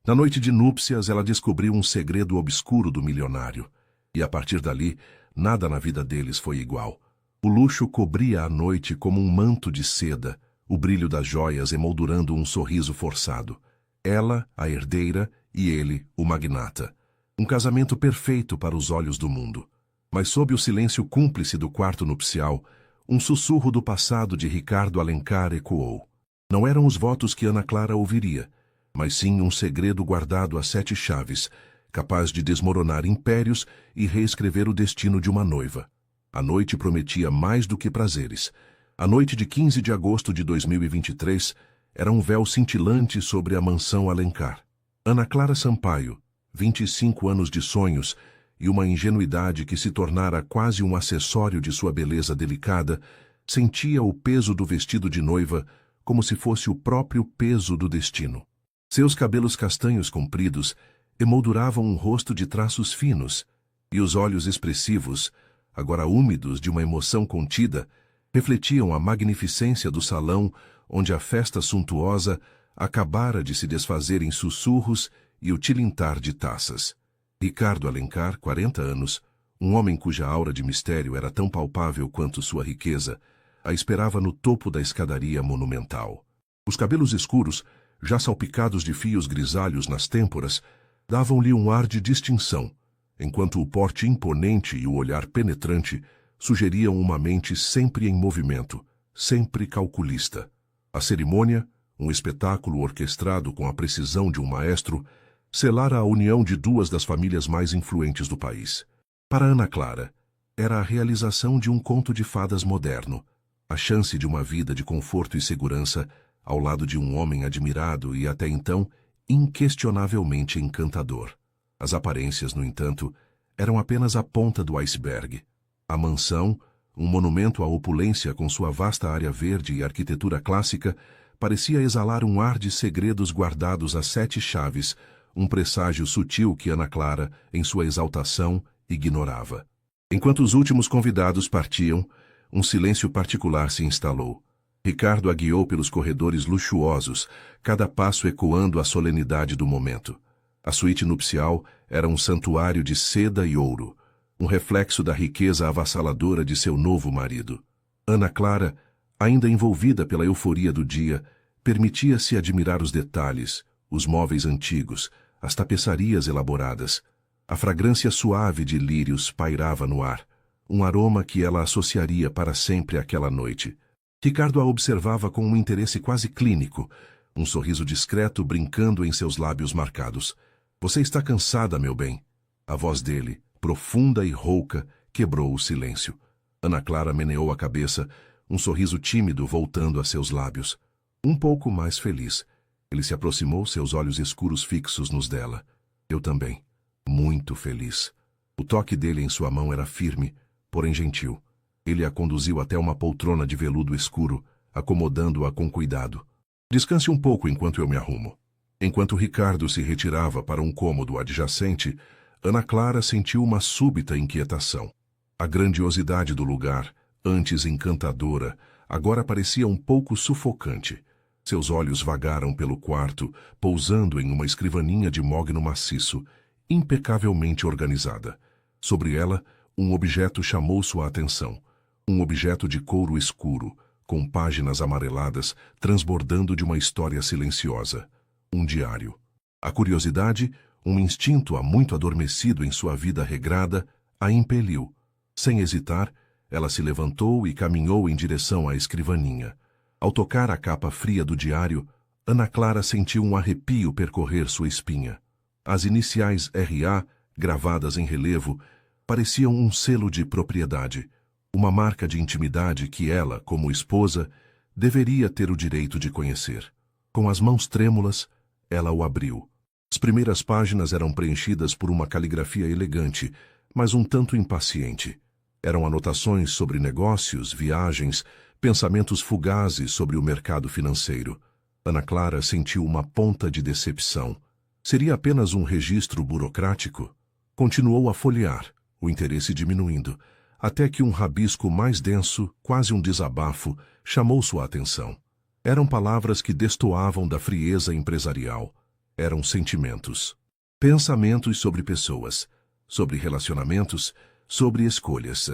Na noite de núpcias, ela descobriu um segredo obscuro do milionário. E a partir dali, nada na vida deles foi igual. O luxo cobria a noite como um manto de seda, o brilho das joias emoldurando um sorriso forçado. Ela, a herdeira, e ele, o magnata. Um casamento perfeito para os olhos do mundo. Mas sob o silêncio cúmplice do quarto nupcial, um sussurro do passado de Ricardo Alencar ecoou. Não eram os votos que Ana Clara ouviria, mas sim um segredo guardado a 7 chaves, capaz de desmoronar impérios e reescrever o destino de uma noiva. A noite prometia mais do que prazeres. A noite de 15 de agosto de 2023 era um véu cintilante sobre a mansão Alencar. Ana Clara Sampaio, 25 anos de sonhos e uma ingenuidade que se tornara quase um acessório de sua beleza delicada, sentia o peso do vestido de noiva como se fosse o próprio peso do destino. Seus cabelos castanhos compridos emolduravam um rosto de traços finos, e os olhos expressivos, agora úmidos de uma emoção contida, refletiam a magnificência do salão onde a festa suntuosa acabara de se desfazer em sussurros e o tilintar de taças. Ricardo Alencar, 40 anos, um homem cuja aura de mistério era tão palpável quanto sua riqueza, a esperava no topo da escadaria monumental. Os cabelos escuros, já salpicados de fios grisalhos nas têmporas, davam-lhe um ar de distinção, enquanto o porte imponente e o olhar penetrante sugeriam uma mente sempre em movimento, sempre calculista. A cerimônia, um espetáculo orquestrado com a precisão de um maestro, selara a união de 2 das famílias mais influentes do país. Para Ana Clara, era a realização de um conto de fadas moderno, a chance de uma vida de conforto e segurança ao lado de um homem admirado e, até então, inquestionavelmente encantador. As aparências, no entanto, eram apenas a ponta do iceberg. A mansão, um monumento à opulência com sua vasta área verde e arquitetura clássica, parecia exalar um ar de segredos guardados a 7 chaves, um presságio sutil que Ana Clara, em sua exaltação, ignorava. Enquanto os últimos convidados partiam, um silêncio particular se instalou. Ricardo a guiou pelos corredores luxuosos, cada passo ecoando a solenidade do momento. A suíte nupcial era um santuário de seda e ouro, um reflexo da riqueza avassaladora de seu novo marido. Ana Clara, ainda envolvida pela euforia do dia, permitia-se admirar os detalhes, os móveis antigos, as tapeçarias elaboradas. A fragrância suave de lírios pairava no ar, um aroma que ela associaria para sempre àquela noite. Ricardo a observava com um interesse quase clínico, um sorriso discreto brincando em seus lábios marcados. "Você está cansada, meu bem?" A voz dele, profunda e rouca, quebrou o silêncio. Ana Clara meneou a cabeça, um sorriso tímido voltando a seus lábios. Um pouco mais feliz. Ele se aproximou, seus olhos escuros fixos nos dela. "Eu também. Muito feliz." O toque dele em sua mão era firme, porém gentil. Ele a conduziu até uma poltrona de veludo escuro, acomodando-a com cuidado. "Descanse um pouco enquanto eu me arrumo." Enquanto Ricardo se retirava para um cômodo adjacente, Ana Clara sentiu uma súbita inquietação. A grandiosidade do lugar, antes encantadora, agora parecia um pouco sufocante. Seus olhos vagaram pelo quarto, pousando em uma escrivaninha de mogno maciço, impecavelmente organizada. Sobre ela, um objeto chamou sua atenção. Um objeto de couro escuro, com páginas amareladas, transbordando de uma história silenciosa. Um diário. A curiosidade, um instinto há muito adormecido em sua vida regrada, a impeliu. Sem hesitar, ela se levantou e caminhou em direção à escrivaninha. Ao tocar a capa fria do diário, Ana Clara sentiu um arrepio percorrer sua espinha. As iniciais R.A., gravadas em relevo, pareciam um selo de propriedade, uma marca de intimidade que ela, como esposa, deveria ter o direito de conhecer. Com as mãos trêmulas, ela o abriu. As primeiras páginas eram preenchidas por uma caligrafia elegante, mas um tanto impaciente. Eram anotações sobre negócios, viagens, pensamentos fugazes sobre o mercado financeiro. Ana Clara sentiu uma ponta de decepção. Seria apenas um registro burocrático? Continuou a folhear, o interesse diminuindo, até que um rabisco mais denso, quase um desabafo, chamou sua atenção. Eram palavras que destoavam da frieza empresarial. Eram sentimentos. Pensamentos sobre pessoas, sobre relacionamentos, sobre escolhas.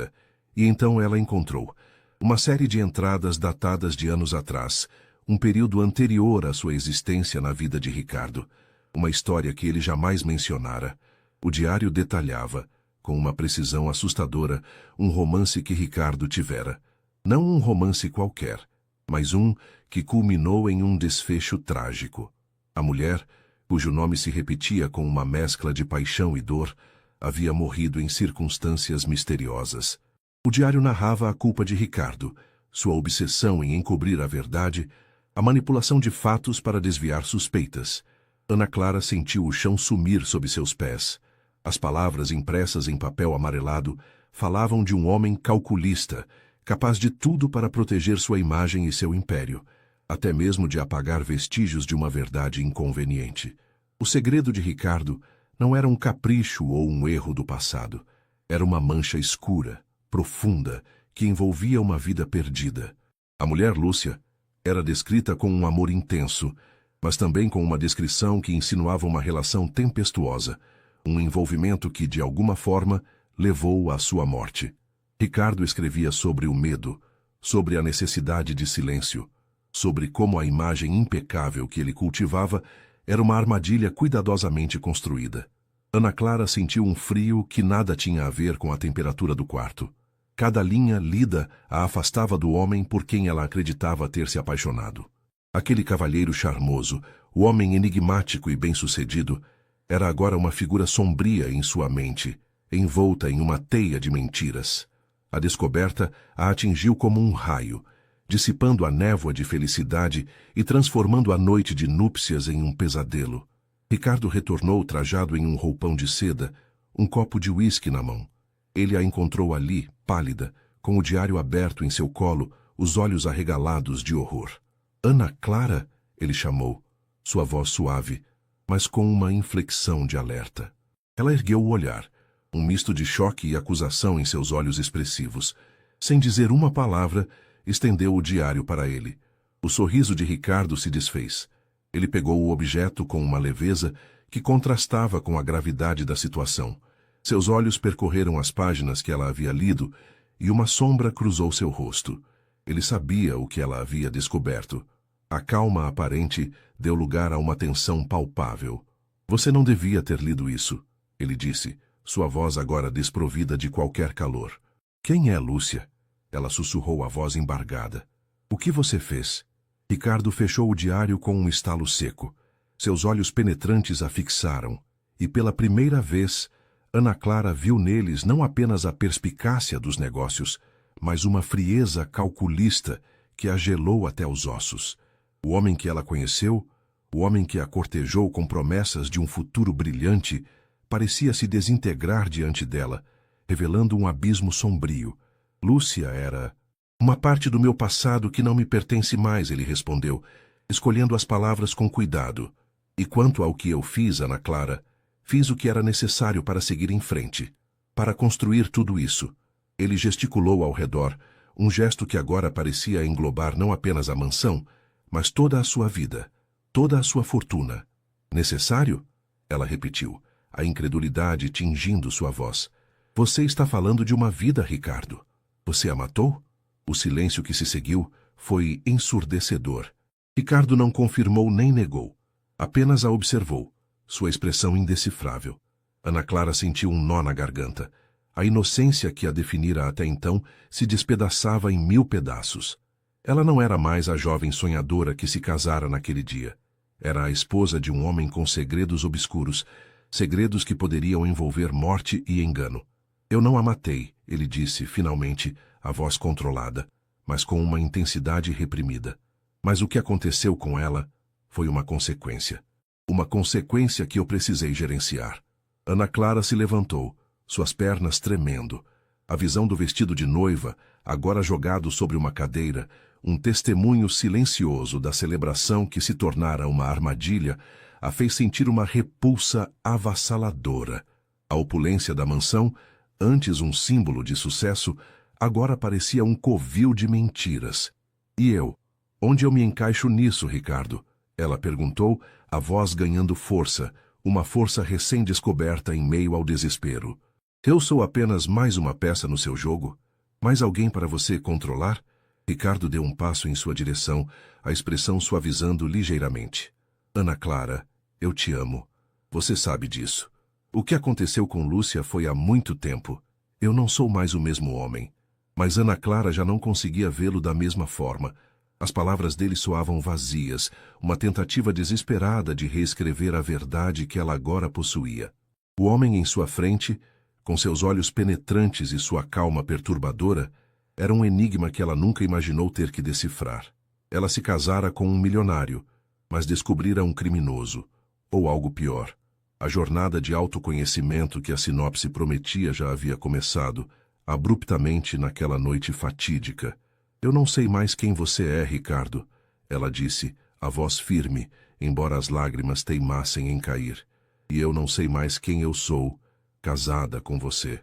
E então ela encontrou uma série de entradas datadas de anos atrás, um período anterior à sua existência na vida de Ricardo. Uma história que ele jamais mencionara. O diário detalhava, com uma precisão assustadora, um romance que Ricardo tivera. Não um romance qualquer, mas um que culminou em um desfecho trágico. A mulher, cujo nome se repetia com uma mescla de paixão e dor, havia morrido em circunstâncias misteriosas. O diário narrava a culpa de Ricardo, sua obsessão em encobrir a verdade, a manipulação de fatos para desviar suspeitas. Ana Clara sentiu o chão sumir sob seus pés. As palavras impressas em papel amarelado falavam de um homem calculista, capaz de tudo para proteger sua imagem e seu império, até mesmo de apagar vestígios de uma verdade inconveniente. O segredo de Ricardo não era um capricho ou um erro do passado. Era uma mancha escura, profunda, que envolvia uma vida perdida. A mulher Lúcia era descrita com um amor intenso, mas também com uma descrição que insinuava uma relação tempestuosa, um envolvimento que, de alguma forma, levou à sua morte. Ricardo escrevia sobre o medo, sobre a necessidade de silêncio, sobre como a imagem impecável que ele cultivava era uma armadilha cuidadosamente construída. Ana Clara sentiu um frio que nada tinha a ver com a temperatura do quarto. Cada linha lida a afastava do homem por quem ela acreditava ter se apaixonado. Aquele cavalheiro charmoso, o homem enigmático e bem-sucedido, era agora uma figura sombria em sua mente, envolta em uma teia de mentiras. A descoberta a atingiu como um raio, dissipando a névoa de felicidade e transformando a noite de núpcias em um pesadelo. Ricardo retornou trajado em um roupão de seda, um copo de uísque na mão. Ele a encontrou ali, pálida, com o diário aberto em seu colo, os olhos arregalados de horror. Ana Clara, ele chamou, sua voz suave, mas com uma inflexão de alerta. Ela ergueu o olhar, um misto de choque e acusação em seus olhos expressivos. Sem dizer uma palavra, estendeu o diário para ele. O sorriso de Ricardo se desfez. Ele pegou o objeto com uma leveza que contrastava com a gravidade da situação. Seus olhos percorreram as páginas que ela havia lido e uma sombra cruzou seu rosto. Ele sabia o que ela havia descoberto. A calma aparente deu lugar a uma tensão palpável. Você não devia ter lido isso, ele disse, sua voz agora desprovida de qualquer calor. Quem é Lúcia? Ela sussurrou a voz embargada. O que você fez? Ricardo fechou o diário com um estalo seco. Seus olhos penetrantes a fixaram, e pela primeira vez, Ana Clara viu neles não apenas a perspicácia dos negócios, mas uma frieza calculista que a gelou até os ossos. O homem que ela conheceu, o homem que a cortejou com promessas de um futuro brilhante, parecia se desintegrar diante dela, revelando um abismo sombrio. Lúcia era uma parte do meu passado que não me pertence mais, ele respondeu, escolhendo as palavras com cuidado. E quanto ao que eu fiz, Ana Clara, fiz o que era necessário para seguir em frente, para construir tudo isso. Ele gesticulou ao redor, um gesto que agora parecia englobar não apenas a mansão, mas toda a sua vida, toda a sua fortuna. Necessário? Ela repetiu, a incredulidade tingindo sua voz. Você está falando de uma vida, Ricardo. Você a matou? O silêncio que se seguiu foi ensurdecedor. Ricardo não confirmou nem negou. Apenas a observou, sua expressão indecifrável. Ana Clara sentiu um nó na garganta. A inocência que a definira até então se despedaçava em 1000 pedaços. Ela não era mais a jovem sonhadora que se casara naquele dia. Era a esposa de um homem com segredos obscuros, segredos que poderiam envolver morte e engano. Eu não a matei, ele disse, finalmente, a voz controlada, mas com uma intensidade reprimida. Mas o que aconteceu com ela foi uma consequência. Uma consequência que eu precisei gerenciar. Ana Clara se levantou, suas pernas tremendo. A visão do vestido de noiva, agora jogado sobre uma cadeira, um testemunho silencioso da celebração que se tornara uma armadilha, a fez sentir uma repulsa avassaladora. A opulência da mansão, antes um símbolo de sucesso, agora parecia um covil de mentiras. E eu? Onde eu me encaixo nisso, Ricardo? Ela perguntou, a voz ganhando força, uma força recém-descoberta em meio ao desespero. Eu sou apenas mais uma peça no seu jogo? Mais alguém para você controlar? Ricardo deu um passo em sua direção, a expressão suavizando ligeiramente. Ana Clara, eu te amo. Você sabe disso. O que aconteceu com Lúcia foi há muito tempo. Eu não sou mais o mesmo homem. Mas Ana Clara já não conseguia vê-lo da mesma forma. As palavras dele soavam vazias, uma tentativa desesperada de reescrever a verdade que ela agora possuía. O homem em sua frente, com seus olhos penetrantes e sua calma perturbadora, era um enigma que ela nunca imaginou ter que decifrar. Ela se casara com um milionário, mas descobrira um criminoso, ou algo pior. A jornada de autoconhecimento que a sinopse prometia já havia começado, abruptamente naquela noite fatídica. Eu não sei mais quem você é, Ricardo, ela disse, a voz firme, embora as lágrimas teimassem em cair. E eu não sei mais quem eu sou, casada com você.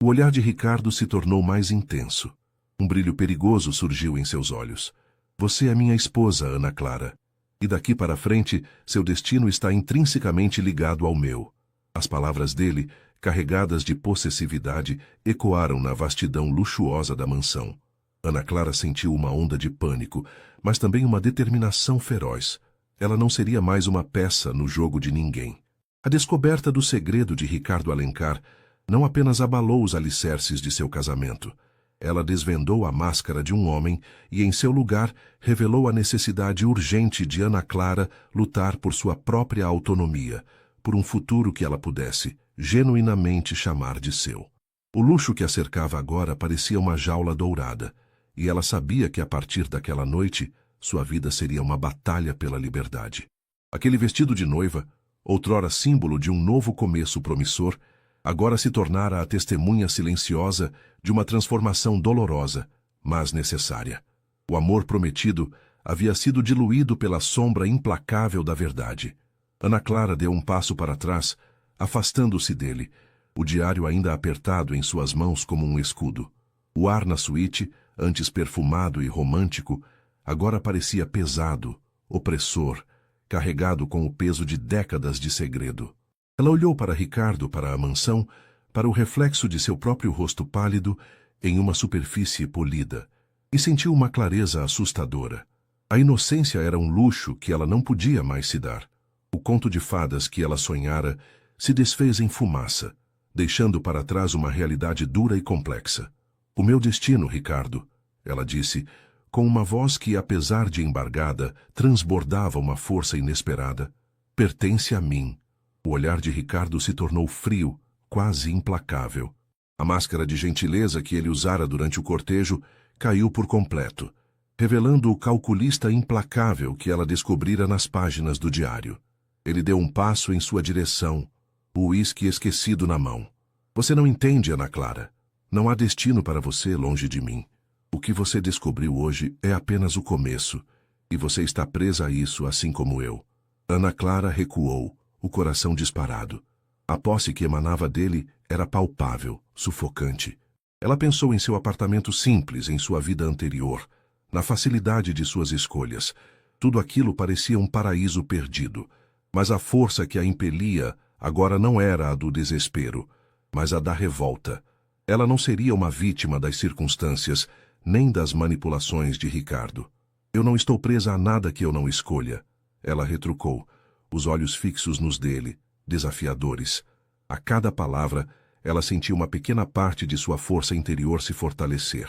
O olhar de Ricardo se tornou mais intenso. Um brilho perigoso surgiu em seus olhos. Você é minha esposa, Ana Clara. E daqui para frente, seu destino está intrinsecamente ligado ao meu. As palavras dele, carregadas de possessividade, ecoaram na vastidão luxuosa da mansão. Ana Clara sentiu uma onda de pânico, mas também uma determinação feroz. Ela não seria mais uma peça no jogo de ninguém. A descoberta do segredo de Ricardo Alencar não apenas abalou os alicerces de seu casamento. Ela desvendou a máscara de um homem e, em seu lugar, revelou a necessidade urgente de Ana Clara lutar por sua própria autonomia, por um futuro que ela pudesse, genuinamente, chamar de seu. O luxo que a cercava agora parecia uma jaula dourada, e ela sabia que, a partir daquela noite, sua vida seria uma batalha pela liberdade. Aquele vestido de noiva, outrora símbolo de um novo começo promissor, agora se tornara a testemunha silenciosa de uma transformação dolorosa, mas necessária. O amor prometido havia sido diluído pela sombra implacável da verdade. Ana Clara deu um passo para trás, afastando-se dele, o diário ainda apertado em suas mãos como um escudo. O ar na suíte, antes perfumado e romântico, agora parecia pesado, opressor, carregado com o peso de décadas de segredo. Ela olhou para Ricardo, para a mansão, para o reflexo de seu próprio rosto pálido em uma superfície polida, e sentiu uma clareza assustadora. A inocência era um luxo que ela não podia mais se dar. O conto de fadas que ela sonhara se desfez em fumaça, deixando para trás uma realidade dura e complexa. O meu destino, Ricardo, ela disse, com uma voz que, apesar de embargada, transbordava uma força inesperada, pertence a mim. O olhar de Ricardo se tornou frio, quase implacável. A máscara de gentileza que ele usara durante o cortejo caiu por completo, revelando o calculista implacável que ela descobrira nas páginas do diário. Ele deu um passo em sua direção, o uísque esquecido na mão. Você não entende, Ana Clara. Não há destino para você longe de mim. O que você descobriu hoje é apenas o começo, e você está presa a isso assim como eu. Ana Clara recuou, o coração disparado. A posse que emanava dele era palpável, sufocante. Ela pensou em seu apartamento simples, em sua vida anterior, na facilidade de suas escolhas. Tudo aquilo parecia um paraíso perdido. Mas a força que a impelia agora não era a do desespero, mas a da revolta. Ela não seria uma vítima das circunstâncias, nem das manipulações de Ricardo. Eu não estou presa a nada que eu não escolha, ela retrucou, os olhos fixos nos dele, desafiadores. A cada palavra, ela sentia uma pequena parte de sua força interior se fortalecer.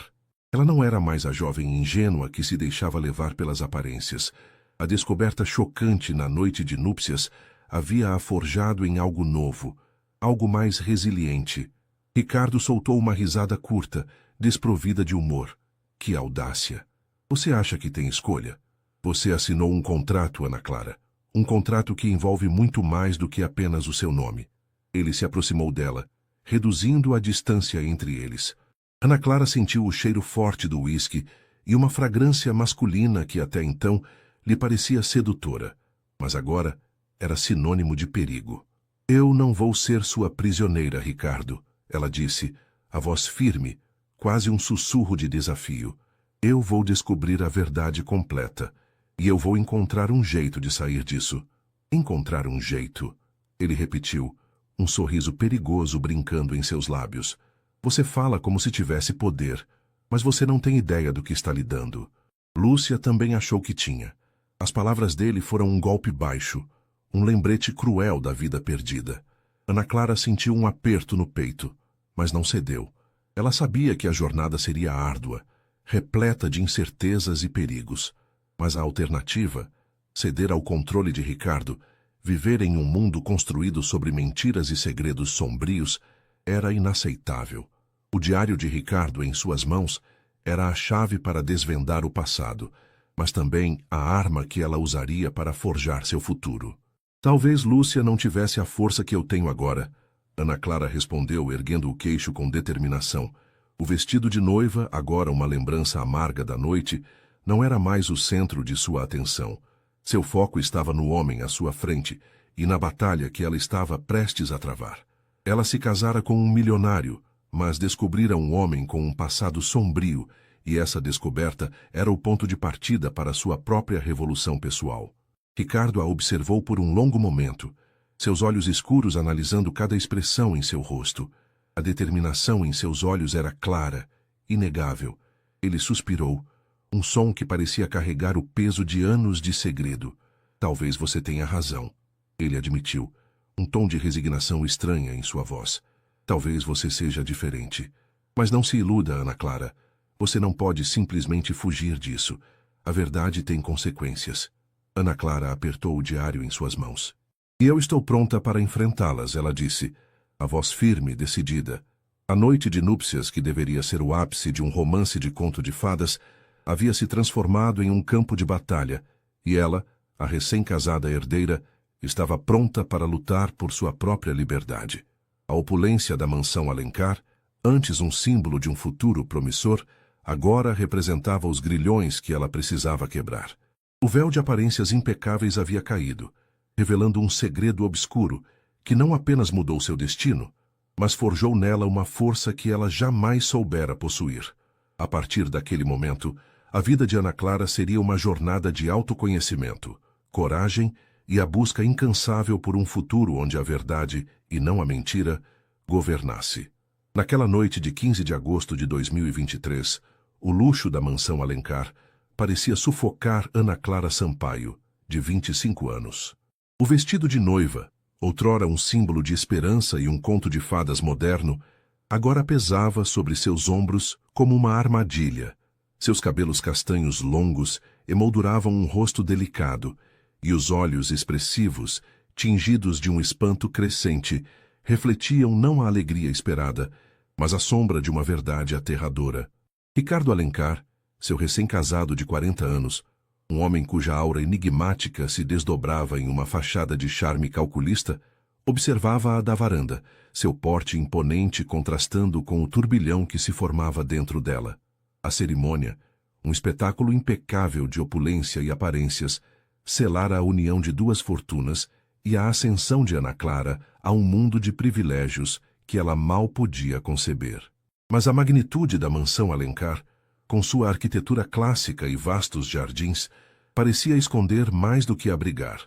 Ela não era mais a jovem ingênua que se deixava levar pelas aparências. A descoberta chocante na noite de núpcias havia-a forjado em algo novo, algo mais resiliente. Ricardo soltou uma risada curta, desprovida de humor. Que audácia! Você acha que tem escolha? Você assinou um contrato, Ana Clara. Um contrato que envolve muito mais do que apenas o seu nome. Ele se aproximou dela, reduzindo a distância entre eles. Ana Clara sentiu o cheiro forte do uísque e uma fragrância masculina que até então lhe parecia sedutora, mas agora era sinônimo de perigo. Eu não vou ser sua prisioneira, Ricardo, ela disse, a voz firme, quase um sussurro de desafio. Eu vou descobrir a verdade completa. E eu vou encontrar um jeito de sair disso. Encontrar um jeito, ele repetiu, um sorriso perigoso brincando em seus lábios. Você fala como se tivesse poder, mas você não tem ideia do que está lhe dando. Lúcia também achou que tinha. As palavras dele foram um golpe baixo, um lembrete cruel da vida perdida. Ana Clara sentiu um aperto no peito, mas não cedeu. Ela sabia que a jornada seria árdua, repleta de incertezas e perigos. Mas a alternativa, ceder ao controle de Ricardo, viver em um mundo construído sobre mentiras e segredos sombrios, era inaceitável. O diário de Ricardo em suas mãos era a chave para desvendar o passado, mas também a arma que ela usaria para forjar seu futuro. Talvez Lúcia não tivesse a força que eu tenho agora, Ana Clara respondeu, erguendo o queixo com determinação. O vestido de noiva, agora uma lembrança amarga da noite, não era mais o centro de sua atenção. Seu foco estava no homem à sua frente e na batalha que ela estava prestes a travar. Ela se casara com um milionário, mas descobrira um homem com um passado sombrio, e essa descoberta era o ponto de partida para sua própria revolução pessoal. Ricardo a observou por um longo momento, seus olhos escuros analisando cada expressão em seu rosto. A determinação em seus olhos era clara, inegável. Ele suspirou, um som que parecia carregar o peso de anos de segredo. Talvez você tenha razão, ele admitiu, um tom de resignação estranha em sua voz. Talvez você seja diferente. Mas não se iluda, Ana Clara. Você não pode simplesmente fugir disso. A verdade tem consequências. Ana Clara apertou o diário em suas mãos. E eu estou pronta para enfrentá-las, ela disse, a voz firme, decidida. A noite de núpcias, que deveria ser o ápice de um romance de conto de fadas, havia se transformado em um campo de batalha, e ela, a recém-casada herdeira, estava pronta para lutar por sua própria liberdade. A opulência da mansão Alencar, antes um símbolo de um futuro promissor, agora representava os grilhões que ela precisava quebrar. O véu de aparências impecáveis havia caído, revelando um segredo obscuro que não apenas mudou seu destino, mas forjou nela uma força que ela jamais soubera possuir. A partir daquele momento, a vida de Ana Clara seria uma jornada de autoconhecimento, coragem e a busca incansável por um futuro onde a verdade, e não a mentira, governasse. Naquela noite de 15 de agosto de 2023, o luxo da mansão Alencar parecia sufocar Ana Clara Sampaio, de 25 anos. O vestido de noiva, outrora um símbolo de esperança e um conto de fadas moderno, agora pesava sobre seus ombros como uma armadilha. Seus cabelos castanhos longos emolduravam um rosto delicado, e os olhos expressivos, tingidos de um espanto crescente, refletiam não a alegria esperada, mas a sombra de uma verdade aterradora. Ricardo Alencar, seu recém-casado de 40 anos, um homem cuja aura enigmática se desdobrava em uma fachada de charme calculista, observava-a da varanda, seu porte imponente contrastando com o turbilhão que se formava dentro dela. A cerimônia, um espetáculo impecável de opulência e aparências, selara a união de duas fortunas e a ascensão de Ana Clara a um mundo de privilégios que ela mal podia conceber. Mas a magnitude da mansão Alencar, com sua arquitetura clássica e vastos jardins, parecia esconder mais do que abrigar.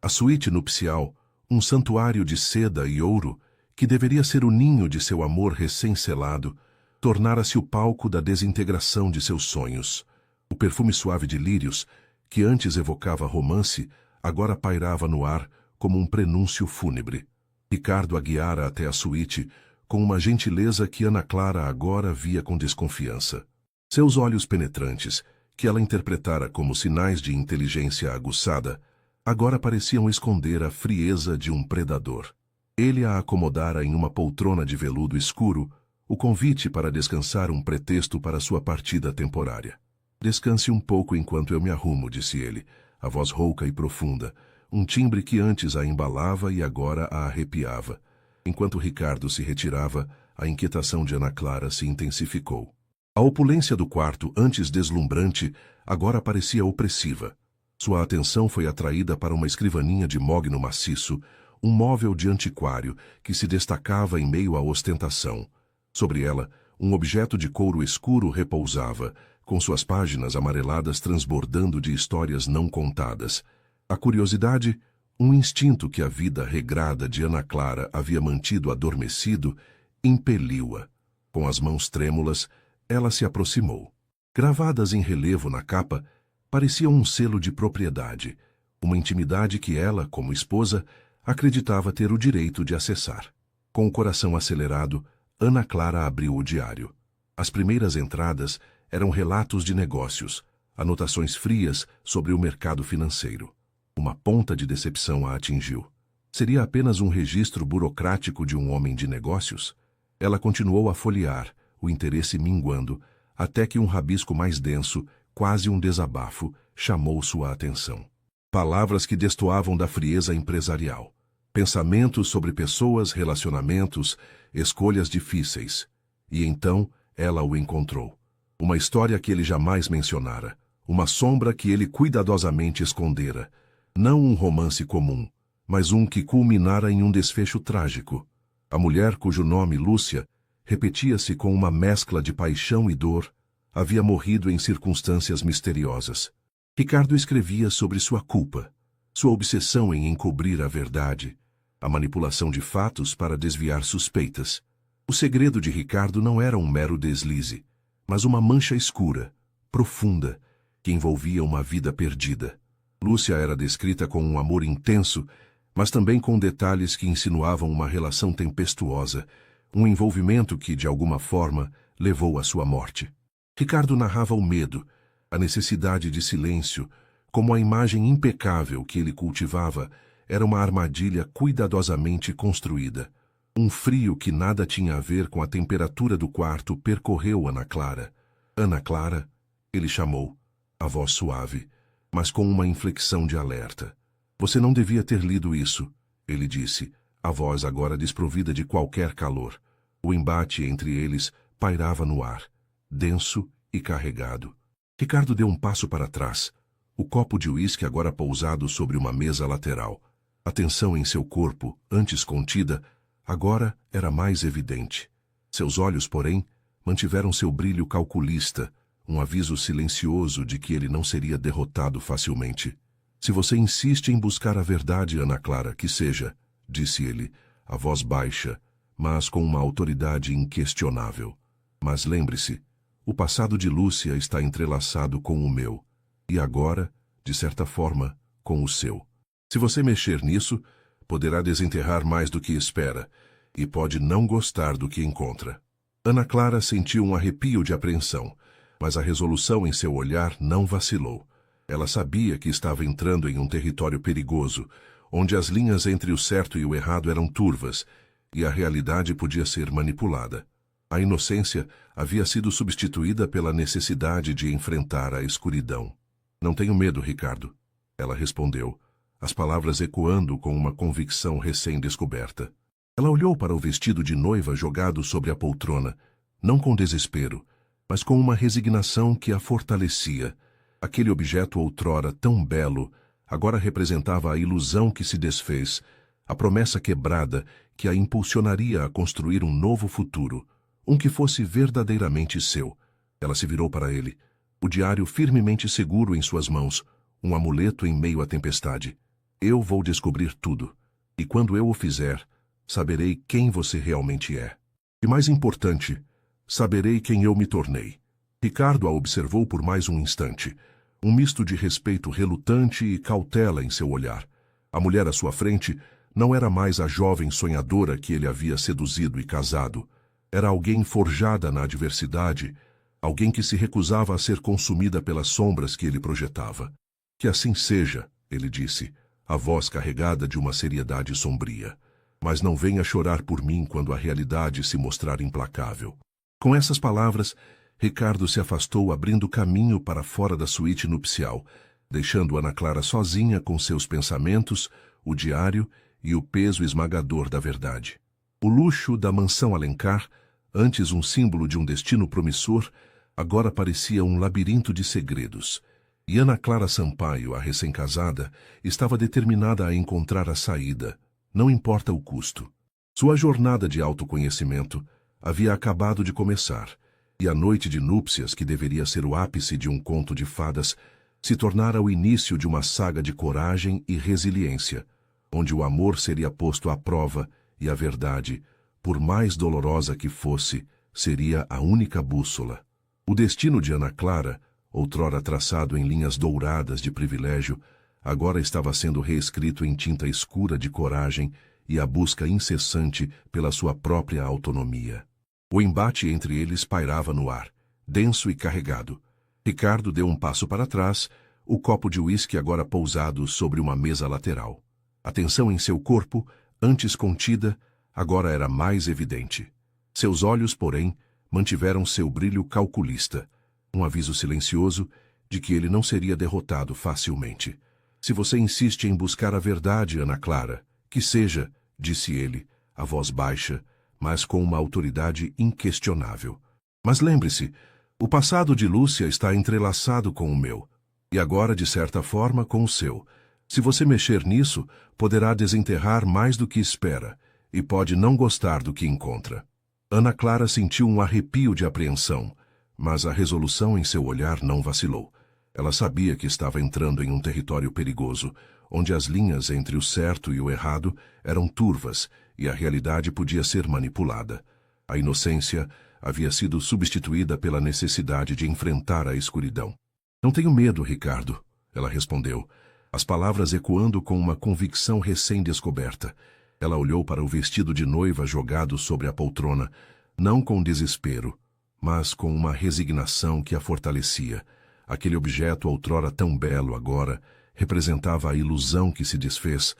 A suíte nupcial, um santuário de seda e ouro, que deveria ser o ninho de seu amor recém-selado, tornara-se o palco da desintegração de seus sonhos. O perfume suave de lírios, que antes evocava romance, agora pairava no ar como um prenúncio fúnebre. Ricardo a guiara até a suíte, com uma gentileza que Ana Clara agora via com desconfiança. Seus olhos penetrantes, que ela interpretara como sinais de inteligência aguçada, agora pareciam esconder a frieza de um predador. Ele a acomodara em uma poltrona de veludo escuro, o convite para descansar um pretexto para sua partida temporária. Descanse um pouco enquanto eu me arrumo, disse ele, a voz rouca e profunda, um timbre que antes a embalava e agora a arrepiava. Enquanto Ricardo se retirava, a inquietação de Ana Clara se intensificou. A opulência do quarto, antes deslumbrante, agora parecia opressiva. Sua atenção foi atraída para uma escrivaninha de mogno maciço, um móvel de antiquário que se destacava em meio à ostentação. Sobre ela, um objeto de couro escuro repousava, com suas páginas amareladas transbordando de histórias não contadas. A curiosidade, um instinto que a vida regrada de Ana Clara havia mantido adormecido, impeliu-a. Com as mãos trêmulas, ela se aproximou. Gravadas em relevo na capa, pareciam um selo de propriedade, uma intimidade que ela, como esposa, acreditava ter o direito de acessar. Com o coração acelerado, Ana Clara abriu o diário. As primeiras entradas eram relatos de negócios, anotações frias sobre o mercado financeiro. Uma ponta de decepção a atingiu. Seria apenas um registro burocrático de um homem de negócios? Ela continuou a folhear, o interesse minguando, até que um rabisco mais denso, quase um desabafo, chamou sua atenção. Palavras que destoavam da frieza empresarial. Pensamentos sobre pessoas, relacionamentos, escolhas difíceis. E então ela o encontrou. Uma história que ele jamais mencionara. Uma sombra que ele cuidadosamente escondera. Não um romance comum, mas um que culminara em um desfecho trágico. A mulher, cujo nome, Lúcia, repetia-se com uma mescla de paixão e dor, havia morrido em circunstâncias misteriosas. Ricardo escrevia sobre sua culpa, sua obsessão em encobrir a verdade, a manipulação de fatos para desviar suspeitas. O segredo de Ricardo não era um mero deslize, mas uma mancha escura, profunda, que envolvia uma vida perdida. Lúcia era descrita com um amor intenso, mas também com detalhes que insinuavam uma relação tempestuosa, um envolvimento que, de alguma forma, levou à sua morte. Ricardo narrava o medo, a necessidade de silêncio, como a imagem impecável que ele cultivava era uma armadilha cuidadosamente construída. Um frio que nada tinha a ver com a temperatura do quarto percorreu Ana Clara. Ana Clara, ele chamou, a voz suave, mas com uma inflexão de alerta. Você não devia ter lido isso, ele disse, a voz agora desprovida de qualquer calor. O embate entre eles pairava no ar, denso e carregado. Ricardo deu um passo para trás, o copo de uísque agora pousado sobre uma mesa lateral. A tensão em seu corpo, antes contida, agora era mais evidente. Seus olhos, porém, mantiveram seu brilho calculista, um aviso silencioso de que ele não seria derrotado facilmente. Se você insiste em buscar a verdade, Ana Clara, que seja, disse ele, a voz baixa, mas com uma autoridade inquestionável. Mas lembre-se, o passado de Lúcia está entrelaçado com o meu, e agora, de certa forma, com o seu. Se você mexer nisso, poderá desenterrar mais do que espera, e pode não gostar do que encontra. Ana Clara sentiu um arrepio de apreensão, mas a resolução em seu olhar não vacilou. Ela sabia que estava entrando em um território perigoso, onde as linhas entre o certo e o errado eram turvas, e a realidade podia ser manipulada. A inocência havia sido substituída pela necessidade de enfrentar a escuridão. Não tenho medo, Ricardo, ela respondeu, as palavras ecoando com uma convicção recém-descoberta. Ela olhou para o vestido de noiva jogado sobre a poltrona, não com desespero, mas com uma resignação que a fortalecia. Aquele objeto outrora tão belo, agora representava a ilusão que se desfez, a promessa quebrada que a impulsionaria a construir um novo futuro, um que fosse verdadeiramente seu. Ela se virou para ele, o diário firmemente seguro em suas mãos, um amuleto em meio à tempestade. Eu vou descobrir tudo, e quando eu o fizer, saberei quem você realmente é. E mais importante, saberei quem eu me tornei. Ricardo a observou por mais um instante, um misto de respeito relutante e cautela em seu olhar. A mulher à sua frente não era mais a jovem sonhadora que ele havia seduzido e casado. Era alguém forjada na adversidade, alguém que se recusava a ser consumida pelas sombras que ele projetava. Que assim seja, ele disse, a voz carregada de uma seriedade sombria. Mas não venha chorar por mim quando a realidade se mostrar implacável. Com essas palavras, Ricardo se afastou abrindo caminho para fora da suíte nupcial, deixando Ana Clara sozinha com seus pensamentos, o diário e o peso esmagador da verdade. O luxo da mansão Alencar, antes um símbolo de um destino promissor, agora parecia um labirinto de segredos. E Ana Clara Sampaio, a recém-casada, estava determinada a encontrar a saída, não importa o custo. Sua jornada de autoconhecimento havia acabado de começar, e a noite de núpcias, que deveria ser o ápice de um conto de fadas, se tornara o início de uma saga de coragem e resiliência, onde o amor seria posto à prova e a verdade, por mais dolorosa que fosse, seria a única bússola. O destino de Ana Clara, outrora traçado em linhas douradas de privilégio, agora estava sendo reescrito em tinta escura de coragem e a busca incessante pela sua própria autonomia. O embate entre eles pairava no ar, denso e carregado. Ricardo deu um passo para trás, o copo de uísque agora pousado sobre uma mesa lateral. A tensão em seu corpo, antes contida, agora era mais evidente. Seus olhos, porém, mantiveram seu brilho calculista, um aviso silencioso de que ele não seria derrotado facilmente. Se você insiste em buscar a verdade, Ana Clara, que seja, disse ele, a voz baixa, mas com uma autoridade inquestionável. Mas lembre-se, o passado de Lúcia está entrelaçado com o meu, e agora, de certa forma, com o seu. Se você mexer nisso, poderá desenterrar mais do que espera, e pode não gostar do que encontra. Ana Clara sentiu um arrepio de apreensão, mas a resolução em seu olhar não vacilou. Ela sabia que estava entrando em um território perigoso, onde as linhas entre o certo e o errado eram turvas e a realidade podia ser manipulada. A inocência havia sido substituída pela necessidade de enfrentar a escuridão. Não tenho medo, Ricardo, ela respondeu, as palavras ecoando com uma convicção recém-descoberta. Ela olhou para o vestido de noiva jogado sobre a poltrona, não com desespero, mas com uma resignação que a fortalecia. Aquele objeto outrora tão belo agora representava a ilusão que se desfez,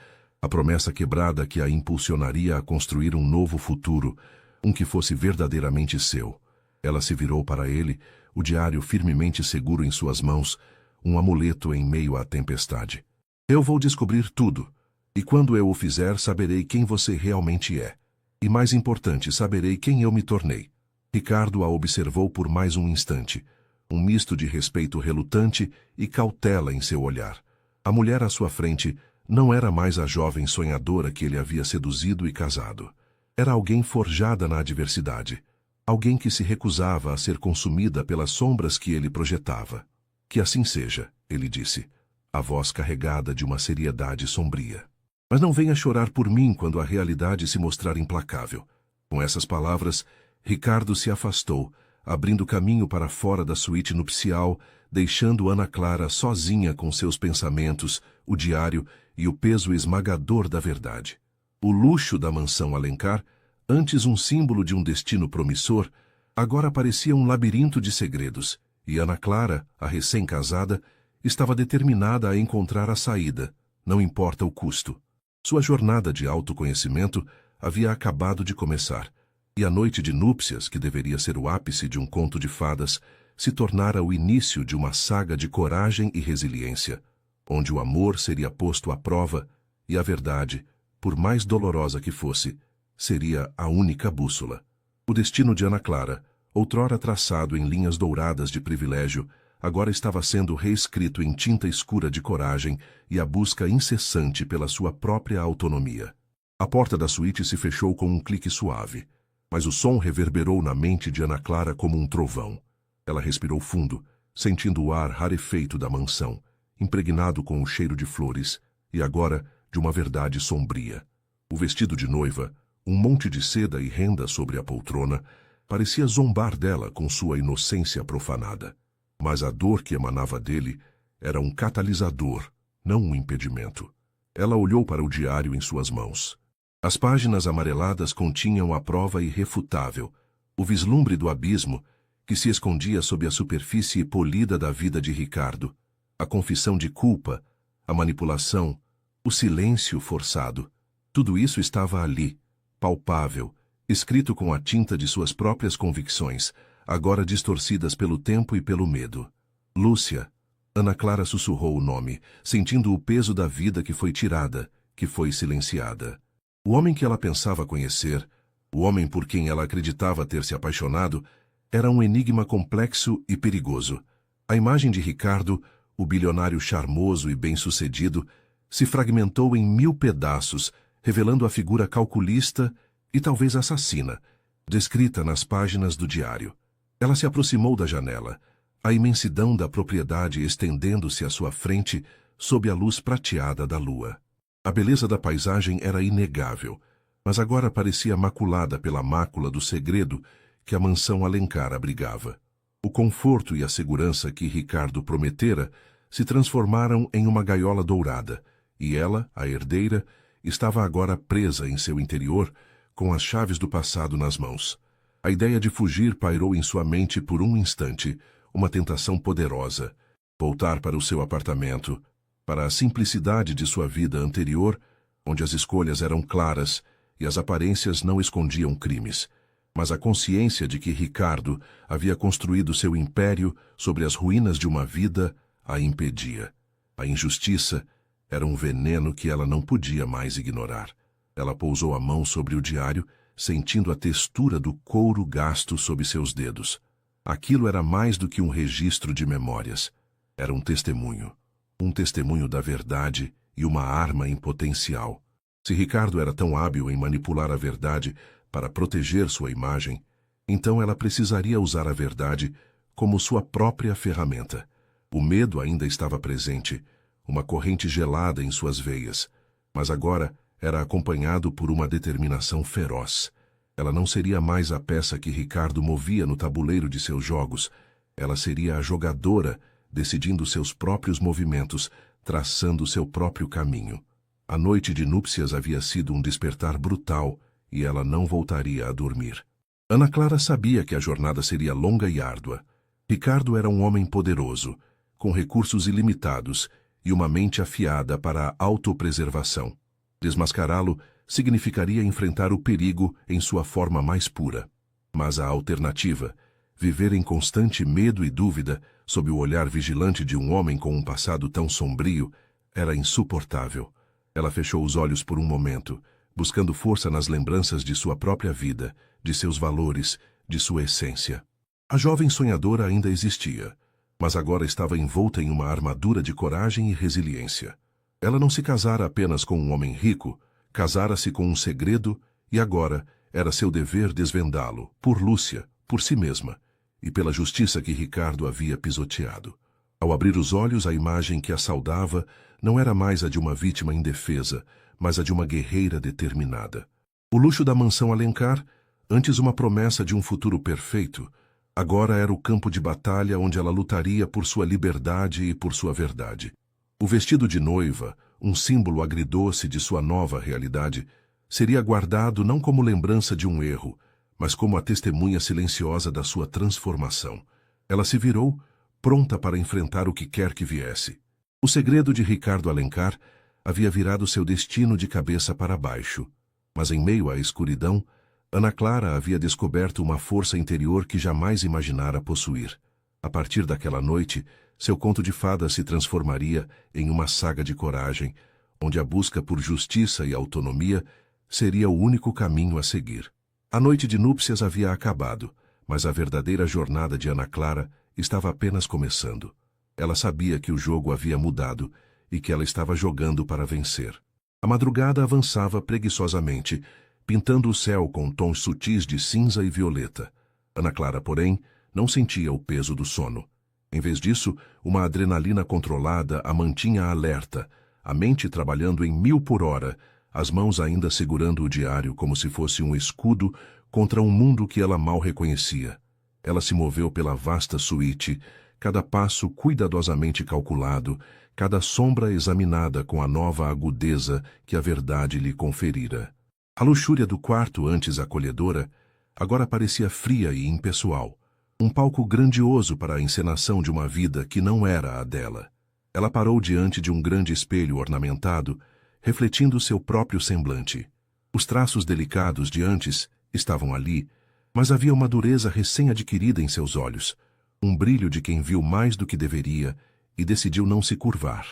a promessa quebrada que a impulsionaria a construir um novo futuro, um que fosse verdadeiramente seu. Ela se virou para ele, o diário firmemente seguro em suas mãos, um amuleto em meio à tempestade. Eu vou descobrir tudo, e quando eu o fizer, saberei quem você realmente é. E mais importante, saberei quem eu me tornei. Ricardo a observou por mais um instante, um misto de respeito relutante e cautela em seu olhar. A mulher à sua frente não era mais a jovem sonhadora que ele havia seduzido e casado. Era alguém forjada na adversidade, alguém que se recusava a ser consumida pelas sombras que ele projetava. Que assim seja, ele disse, a voz carregada de uma seriedade sombria. Mas não venha chorar por mim quando a realidade se mostrar implacável. Com essas palavras, Ricardo se afastou, abrindo caminho para fora da suíte nupcial, deixando Ana Clara sozinha com seus pensamentos, o diário e o peso esmagador da verdade. O luxo da mansão Alencar, antes um símbolo de um destino promissor, agora parecia um labirinto de segredos, e Ana Clara, a recém-casada, estava determinada a encontrar a saída, não importa o custo. Sua jornada de autoconhecimento havia acabado de começar, e a noite de núpcias, que deveria ser o ápice de um conto de fadas, se tornara o início de uma saga de coragem e resiliência, onde o amor seria posto à prova e a verdade, por mais dolorosa que fosse, seria a única bússola. O destino de Ana Clara, outrora traçado em linhas douradas de privilégio, agora estava sendo reescrito em tinta escura de coragem e a busca incessante pela sua própria autonomia. A porta da suíte se fechou com um clique suave, mas o som reverberou na mente de Ana Clara como um trovão. Ela respirou fundo, sentindo o ar rarefeito da mansão, impregnado com o cheiro de flores, e agora de uma verdade sombria. O vestido de noiva, um monte de seda e renda sobre a poltrona, parecia zombar dela com sua inocência profanada. Mas a dor que emanava dele era um catalisador, não um impedimento. Ela olhou para o diário em suas mãos. As páginas amareladas continham a prova irrefutável, o vislumbre do abismo que se escondia sob a superfície polida da vida de Ricardo, a confissão de culpa, a manipulação, o silêncio forçado. Tudo isso estava ali, palpável, escrito com a tinta de suas próprias convicções, agora distorcidas pelo tempo e pelo medo. Lúcia. Ana Clara sussurrou o nome, sentindo o peso da vida que foi tirada, que foi silenciada. O homem que ela pensava conhecer, o homem por quem ela acreditava ter se apaixonado, era um enigma complexo e perigoso. A imagem de Ricardo, o bilionário charmoso e bem-sucedido, se fragmentou em 1000 pedaços, revelando a figura calculista e talvez assassina, descrita nas páginas do diário. Ela se aproximou da janela, a imensidão da propriedade estendendo-se à sua frente sob a luz prateada da lua. A beleza da paisagem era inegável, mas agora parecia maculada pela mácula do segredo que a mansão Alencar abrigava. O conforto e a segurança que Ricardo prometera se transformaram em uma gaiola dourada, e ela, a herdeira, estava agora presa em seu interior, com as chaves do passado nas mãos. A ideia de fugir pairou em sua mente por um instante, uma tentação poderosa. Voltar para o seu apartamento, para a simplicidade de sua vida anterior, onde as escolhas eram claras e as aparências não escondiam crimes. Mas a consciência de que Ricardo havia construído seu império sobre as ruínas de uma vida a impedia. A injustiça era um veneno que ela não podia mais ignorar. Ela pousou a mão sobre o diário, sentindo a textura do couro gasto sob seus dedos. Aquilo era mais do que um registro de memórias. Era um testemunho da verdade e uma arma em potencial. Se Ricardo era tão hábil em manipular a verdade para proteger sua imagem, então ela precisaria usar a verdade como sua própria ferramenta. O medo ainda estava presente, uma corrente gelada em suas veias, mas agora era acompanhado por uma determinação feroz. Ela não seria mais a peça que Ricardo movia no tabuleiro de seus jogos. Ela seria a jogadora, decidindo seus próprios movimentos, traçando seu próprio caminho. A noite de núpcias havia sido um despertar brutal, e ela não voltaria a dormir. Ana Clara sabia que a jornada seria longa e árdua. Ricardo era um homem poderoso, com recursos ilimitados e uma mente afiada para a autopreservação. Desmascará-lo significaria enfrentar o perigo em sua forma mais pura. Mas a alternativa, viver em constante medo e dúvida, sob o olhar vigilante de um homem com um passado tão sombrio, era insuportável. Ela fechou os olhos por um momento, buscando força nas lembranças de sua própria vida, de seus valores, de sua essência. A jovem sonhadora ainda existia, mas agora estava envolta em uma armadura de coragem e resiliência. Ela não se casara apenas com um homem rico, casara-se com um segredo e agora era seu dever desvendá-lo, por Lúcia, por si mesma, e pela justiça que Ricardo havia pisoteado. Ao abrir os olhos, a imagem que a saudava não era mais a de uma vítima indefesa, mas a de uma guerreira determinada. O luxo da mansão Alencar, antes uma promessa de um futuro perfeito, agora era o campo de batalha onde ela lutaria por sua liberdade e por sua verdade. O vestido de noiva, um símbolo agridoce de sua nova realidade, seria guardado não como lembrança de um erro, mas como a testemunha silenciosa da sua transformação. Ela se virou, pronta para enfrentar o que quer que viesse. O segredo de Ricardo Alencar havia virado seu destino de cabeça para baixo. Mas em meio à escuridão, Ana Clara havia descoberto uma força interior que jamais imaginara possuir. A partir daquela noite, seu conto de fadas se transformaria em uma saga de coragem, onde a busca por justiça e autonomia seria o único caminho a seguir. A noite de núpcias havia acabado, mas a verdadeira jornada de Ana Clara estava apenas começando. Ela sabia que o jogo havia mudado e que ela estava jogando para vencer. A madrugada avançava preguiçosamente, pintando o céu com tons sutis de cinza e violeta. Ana Clara, porém, não sentia o peso do sono. Em vez disso, uma adrenalina controlada a mantinha alerta, a mente trabalhando em 1000 por hora, as mãos ainda segurando o diário como se fosse um escudo contra um mundo que ela mal reconhecia. Ela se moveu pela vasta suíte, cada passo cuidadosamente calculado, cada sombra examinada com a nova agudeza que a verdade lhe conferira. A luxúria do quarto antes acolhedora agora parecia fria e impessoal, um palco grandioso para a encenação de uma vida que não era a dela. Ela parou diante de um grande espelho ornamentado, refletindo seu próprio semblante. Os traços delicados de antes estavam ali, mas havia uma dureza recém-adquirida em seus olhos, um brilho de quem viu mais do que deveria e decidiu não se curvar.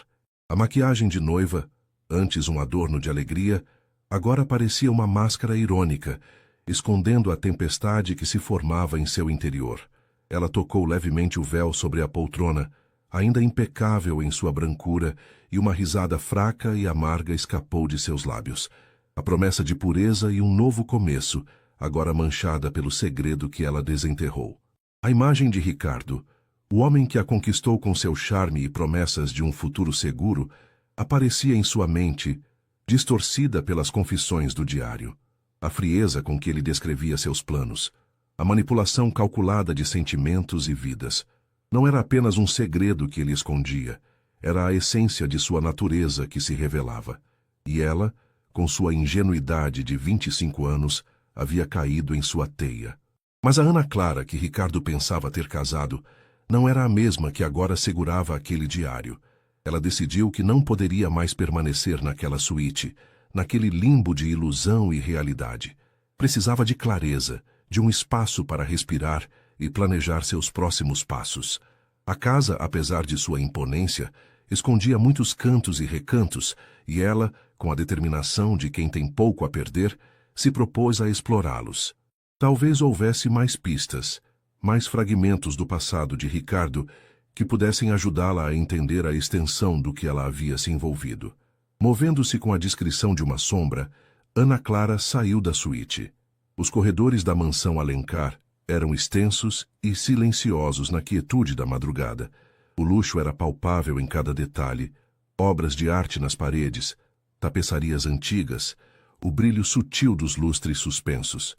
A maquiagem de noiva, antes um adorno de alegria, agora parecia uma máscara irônica, escondendo a tempestade que se formava em seu interior. Ela tocou levemente o véu sobre a poltrona, ainda impecável em sua brancura, e uma risada fraca e amarga escapou de seus lábios. A promessa de pureza e um novo começo, agora manchada pelo segredo que ela desenterrou. A imagem de Ricardo, o homem que a conquistou com seu charme e promessas de um futuro seguro, aparecia em sua mente, distorcida pelas confissões do diário. A frieza com que ele descrevia seus planos, a manipulação calculada de sentimentos e vidas. Não era apenas um segredo que ele escondia, era a essência de sua natureza que se revelava. E ela, com sua ingenuidade de 25 anos, havia caído em sua teia. Mas a Ana Clara, que Ricardo pensava ter casado, não era a mesma que agora segurava aquele diário. Ela decidiu que não poderia mais permanecer naquela suíte, naquele limbo de ilusão e realidade. Precisava de clareza, de um espaço para respirar e planejar seus próximos passos. A casa, apesar de sua imponência, escondia muitos cantos e recantos, e ela, com a determinação de quem tem pouco a perder, se propôs a explorá-los. Talvez houvesse mais pistas, mais fragmentos do passado de Ricardo que pudessem ajudá-la a entender a extensão do que ela havia se envolvido. Movendo-se com a discrição de uma sombra, Ana Clara saiu da suíte. Os corredores da mansão Alencar eram extensos e silenciosos na quietude da madrugada. O luxo era palpável em cada detalhe, obras de arte nas paredes, tapeçarias antigas, o brilho sutil dos lustres suspensos.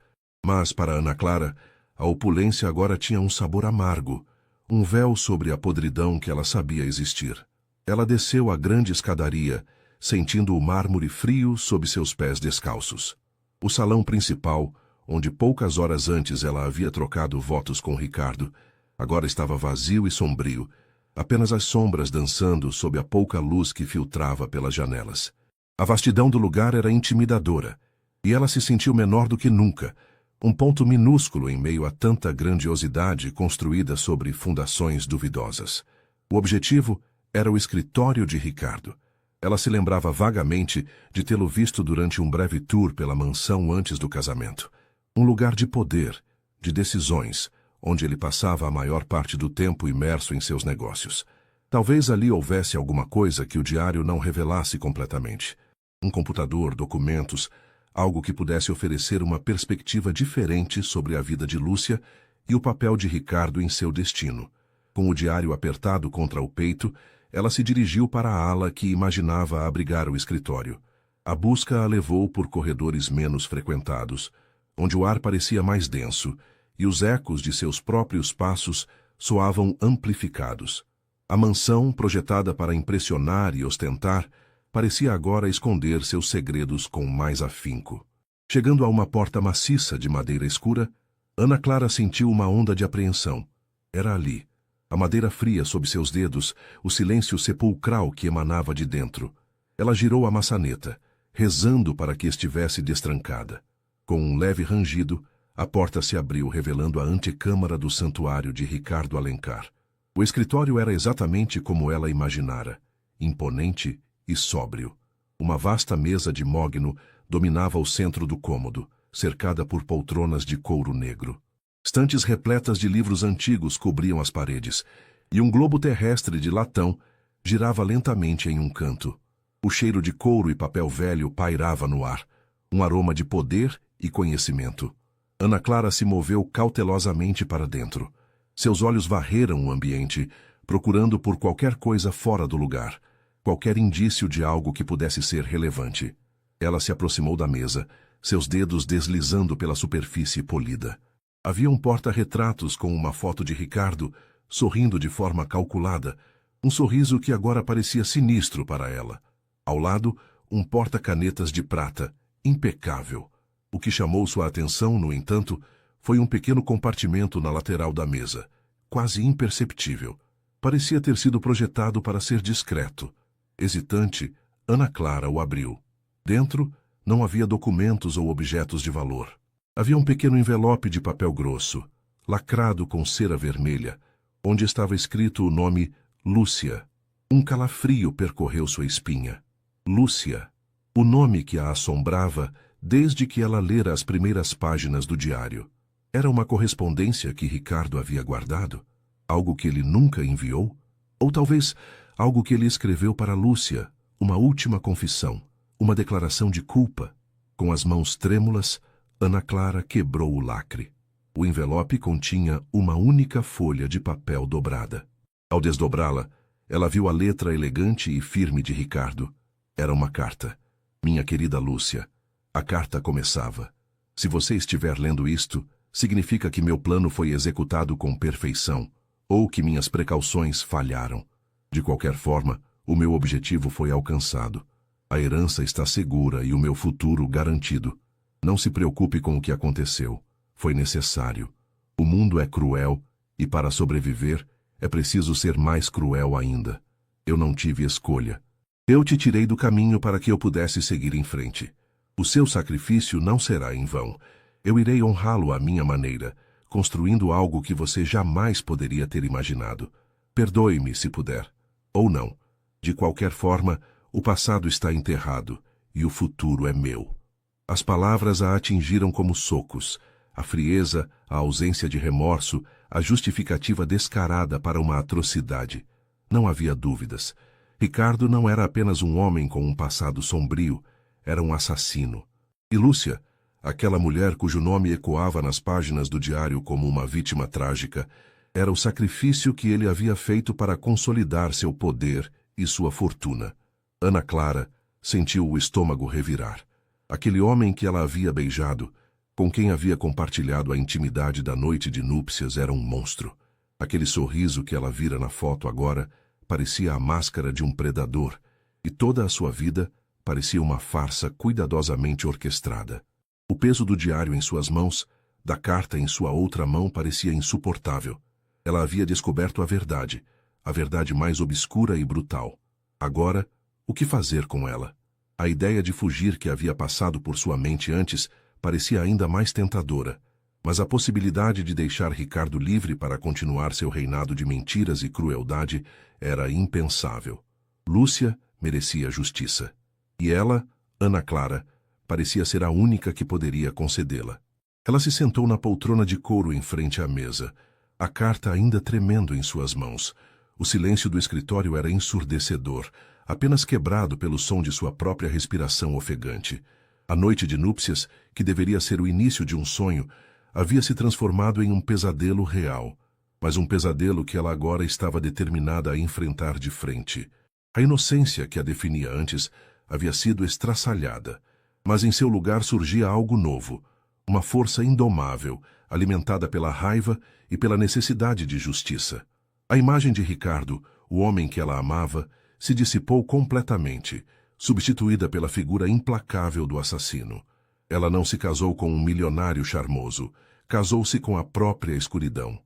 Mas, para Ana Clara, a opulência agora tinha um sabor amargo, um véu sobre a podridão que ela sabia existir. Ela desceu a grande escadaria, sentindo o mármore frio sob seus pés descalços. O salão principal, onde poucas horas antes ela havia trocado votos com Ricardo, agora estava vazio e sombrio, apenas as sombras dançando sob a pouca luz que filtrava pelas janelas. A vastidão do lugar era intimidadora, e ela se sentiu menor do que nunca, um ponto minúsculo em meio a tanta grandiosidade construída sobre fundações duvidosas. O objetivo era o escritório de Ricardo. Ela se lembrava vagamente de tê-lo visto durante um breve tour pela mansão antes do casamento. Um lugar de poder, de decisões, onde ele passava a maior parte do tempo imerso em seus negócios. Talvez ali houvesse alguma coisa que o diário não revelasse completamente. Um computador, documentos, algo que pudesse oferecer uma perspectiva diferente sobre a vida de Lúcia e o papel de Ricardo em seu destino. Com o diário apertado contra o peito, ela se dirigiu para a ala que imaginava abrigar o escritório. A busca a levou por corredores menos frequentados, onde o ar parecia mais denso, e os ecos de seus próprios passos soavam amplificados. A mansão, projetada para impressionar e ostentar, parecia agora esconder seus segredos com mais afinco. Chegando a uma porta maciça de madeira escura, Ana Clara sentiu uma onda de apreensão. Era ali, a madeira fria sob seus dedos, o silêncio sepulcral que emanava de dentro. Ela girou a maçaneta, rezando para que estivesse destrancada. Com um leve rangido, a porta se abriu, revelando a antecâmara do santuário de Ricardo Alencar. O escritório era exatamente como ela imaginara, imponente e sóbrio. Uma vasta mesa de mogno dominava o centro do cômodo, cercada por poltronas de couro negro. Estantes repletas de livros antigos cobriam as paredes, e um globo terrestre de latão girava lentamente em um canto. O cheiro de couro e papel velho pairava no ar, um aroma de poder e conhecimento. Ana Clara se moveu cautelosamente para dentro. Seus olhos varreram o ambiente, procurando por qualquer coisa fora do lugar, qualquer indício de algo que pudesse ser relevante. Ela se aproximou da mesa, seus dedos deslizando pela superfície polida. Havia um porta-retratos com uma foto de Ricardo, sorrindo de forma calculada, um sorriso que agora parecia sinistro para ela. Ao lado, um porta-canetas de prata, impecável. O que chamou sua atenção, no entanto, foi um pequeno compartimento na lateral da mesa, quase imperceptível. Parecia ter sido projetado para ser discreto. Hesitante, Ana Clara o abriu. Dentro, não havia documentos ou objetos de valor. Havia um pequeno envelope de papel grosso, lacrado com cera vermelha, onde estava escrito o nome Lúcia. Um calafrio percorreu sua espinha. Lúcia, o nome que a assombrava desde que ela lera as primeiras páginas do diário. Era uma correspondência que Ricardo havia guardado? Algo que ele nunca enviou? Ou talvez algo que ele escreveu para Lúcia, uma última confissão, uma declaração de culpa? Com as mãos trêmulas, Ana Clara quebrou o lacre. O envelope continha uma única folha de papel dobrada. Ao desdobrá-la, ela viu a letra elegante e firme de Ricardo. Era uma carta. Minha querida Lúcia, a carta começava: se você estiver lendo isto, significa que meu plano foi executado com perfeição, ou que minhas precauções falharam. De qualquer forma, o meu objetivo foi alcançado. A herança está segura e o meu futuro garantido. Não se preocupe com o que aconteceu. Foi necessário. O mundo é cruel e, para sobreviver, é preciso ser mais cruel ainda. Eu não tive escolha. Eu te tirei do caminho para que eu pudesse seguir em frente. O seu sacrifício não será em vão. Eu irei honrá-lo à minha maneira, construindo algo que você jamais poderia ter imaginado. Perdoe-me se puder. Ou não. De qualquer forma, o passado está enterrado e o futuro é meu. As palavras a atingiram como socos. A frieza, a ausência de remorso, a justificativa descarada para uma atrocidade. Não havia dúvidas. Ricardo não era apenas um homem com um passado sombrio, era um assassino. E Lúcia, aquela mulher cujo nome ecoava nas páginas do diário como uma vítima trágica, era o sacrifício que ele havia feito para consolidar seu poder e sua fortuna. Ana Clara sentiu o estômago revirar. Aquele homem que ela havia beijado, com quem havia compartilhado a intimidade da noite de núpcias, era um monstro. Aquele sorriso que ela vira na foto agora parecia a máscara de um predador, e toda a sua vida parecia uma farsa cuidadosamente orquestrada. O peso do diário em suas mãos, da carta em sua outra mão, parecia insuportável. Ela havia descoberto a verdade mais obscura e brutal. Agora, o que fazer com ela? A ideia de fugir que havia passado por sua mente antes parecia ainda mais tentadora, mas a possibilidade de deixar Ricardo livre para continuar seu reinado de mentiras e crueldade era impensável. Lúcia merecia justiça. E ela, Ana Clara, parecia ser a única que poderia concedê-la. Ela se sentou na poltrona de couro em frente à mesa, a carta ainda tremendo em suas mãos. O silêncio do escritório era ensurdecedor, apenas quebrado pelo som de sua própria respiração ofegante. A noite de núpcias, que deveria ser o início de um sonho, havia se transformado em um pesadelo real, mas um pesadelo que ela agora estava determinada a enfrentar de frente. A inocência que a definia antes havia sido estraçalhada, mas em seu lugar surgia algo novo, uma força indomável, alimentada pela raiva e pela necessidade de justiça. A imagem de Ricardo, o homem que ela amava, se dissipou completamente, substituída pela figura implacável do assassino. Ela não se casou com um milionário charmoso, casou-se com a própria escuridão.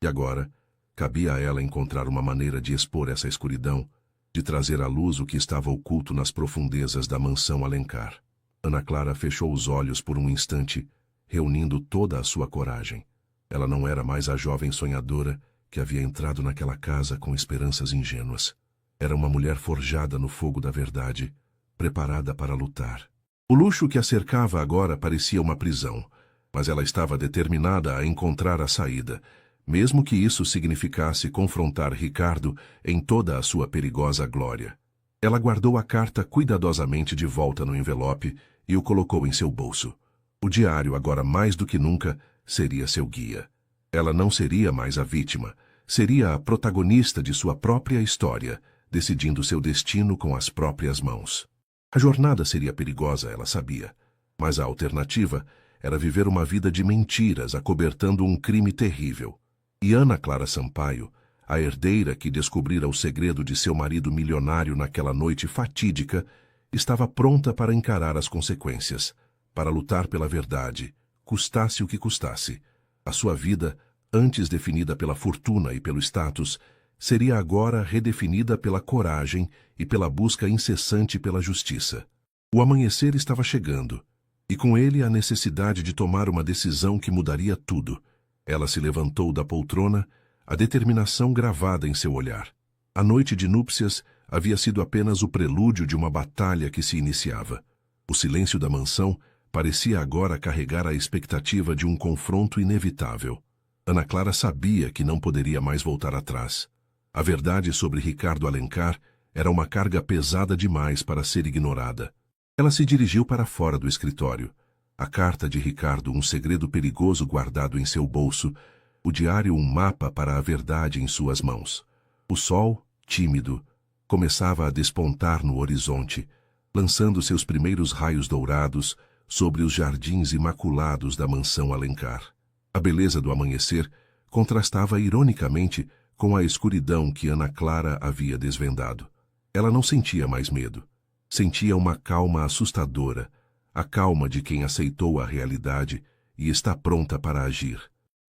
E agora, cabia a ela encontrar uma maneira de expor essa escuridão, de trazer à luz o que estava oculto nas profundezas da mansão Alencar. Ana Clara fechou os olhos por um instante, reunindo toda a sua coragem. Ela não era mais a jovem sonhadora que havia entrado naquela casa com esperanças ingênuas. Era uma mulher forjada no fogo da verdade, preparada para lutar. O luxo que a cercava agora parecia uma prisão, mas ela estava determinada a encontrar a saída, mesmo que isso significasse confrontar Ricardo em toda a sua perigosa glória. Ela guardou a carta cuidadosamente de volta no envelope e o colocou em seu bolso. O diário, agora mais do que nunca, seria seu guia. Ela não seria mais a vítima, seria a protagonista de sua própria história, decidindo seu destino com as próprias mãos. A jornada seria perigosa, ela sabia, mas a alternativa era viver uma vida de mentiras acobertando um crime terrível. E Ana Clara Sampaio, a herdeira que descobrira o segredo de seu marido milionário naquela noite fatídica, estava pronta para encarar as consequências, para lutar pela verdade, custasse o que custasse. A sua vida, antes definida pela fortuna e pelo status, seria agora redefinida pela coragem e pela busca incessante pela justiça. O amanhecer estava chegando, e com ele a necessidade de tomar uma decisão que mudaria tudo. Ela se levantou da poltrona, a determinação gravada em seu olhar. A noite de núpcias havia sido apenas o prelúdio de uma batalha que se iniciava. O silêncio da mansão parecia agora carregar a expectativa de um confronto inevitável. Ana Clara sabia que não poderia mais voltar atrás. A verdade sobre Ricardo Alencar era uma carga pesada demais para ser ignorada. Ela se dirigiu para fora do escritório. A carta de Ricardo, um segredo perigoso guardado em seu bolso, o diário, um mapa para a verdade em suas mãos. O sol, tímido, começava a despontar no horizonte, lançando seus primeiros raios dourados sobre os jardins imaculados da mansão Alencar. A beleza do amanhecer contrastava ironicamente com a escuridão que Ana Clara havia desvendado. Ela não sentia mais medo. Sentia uma calma assustadora, a calma de quem aceitou a realidade e está pronta para agir.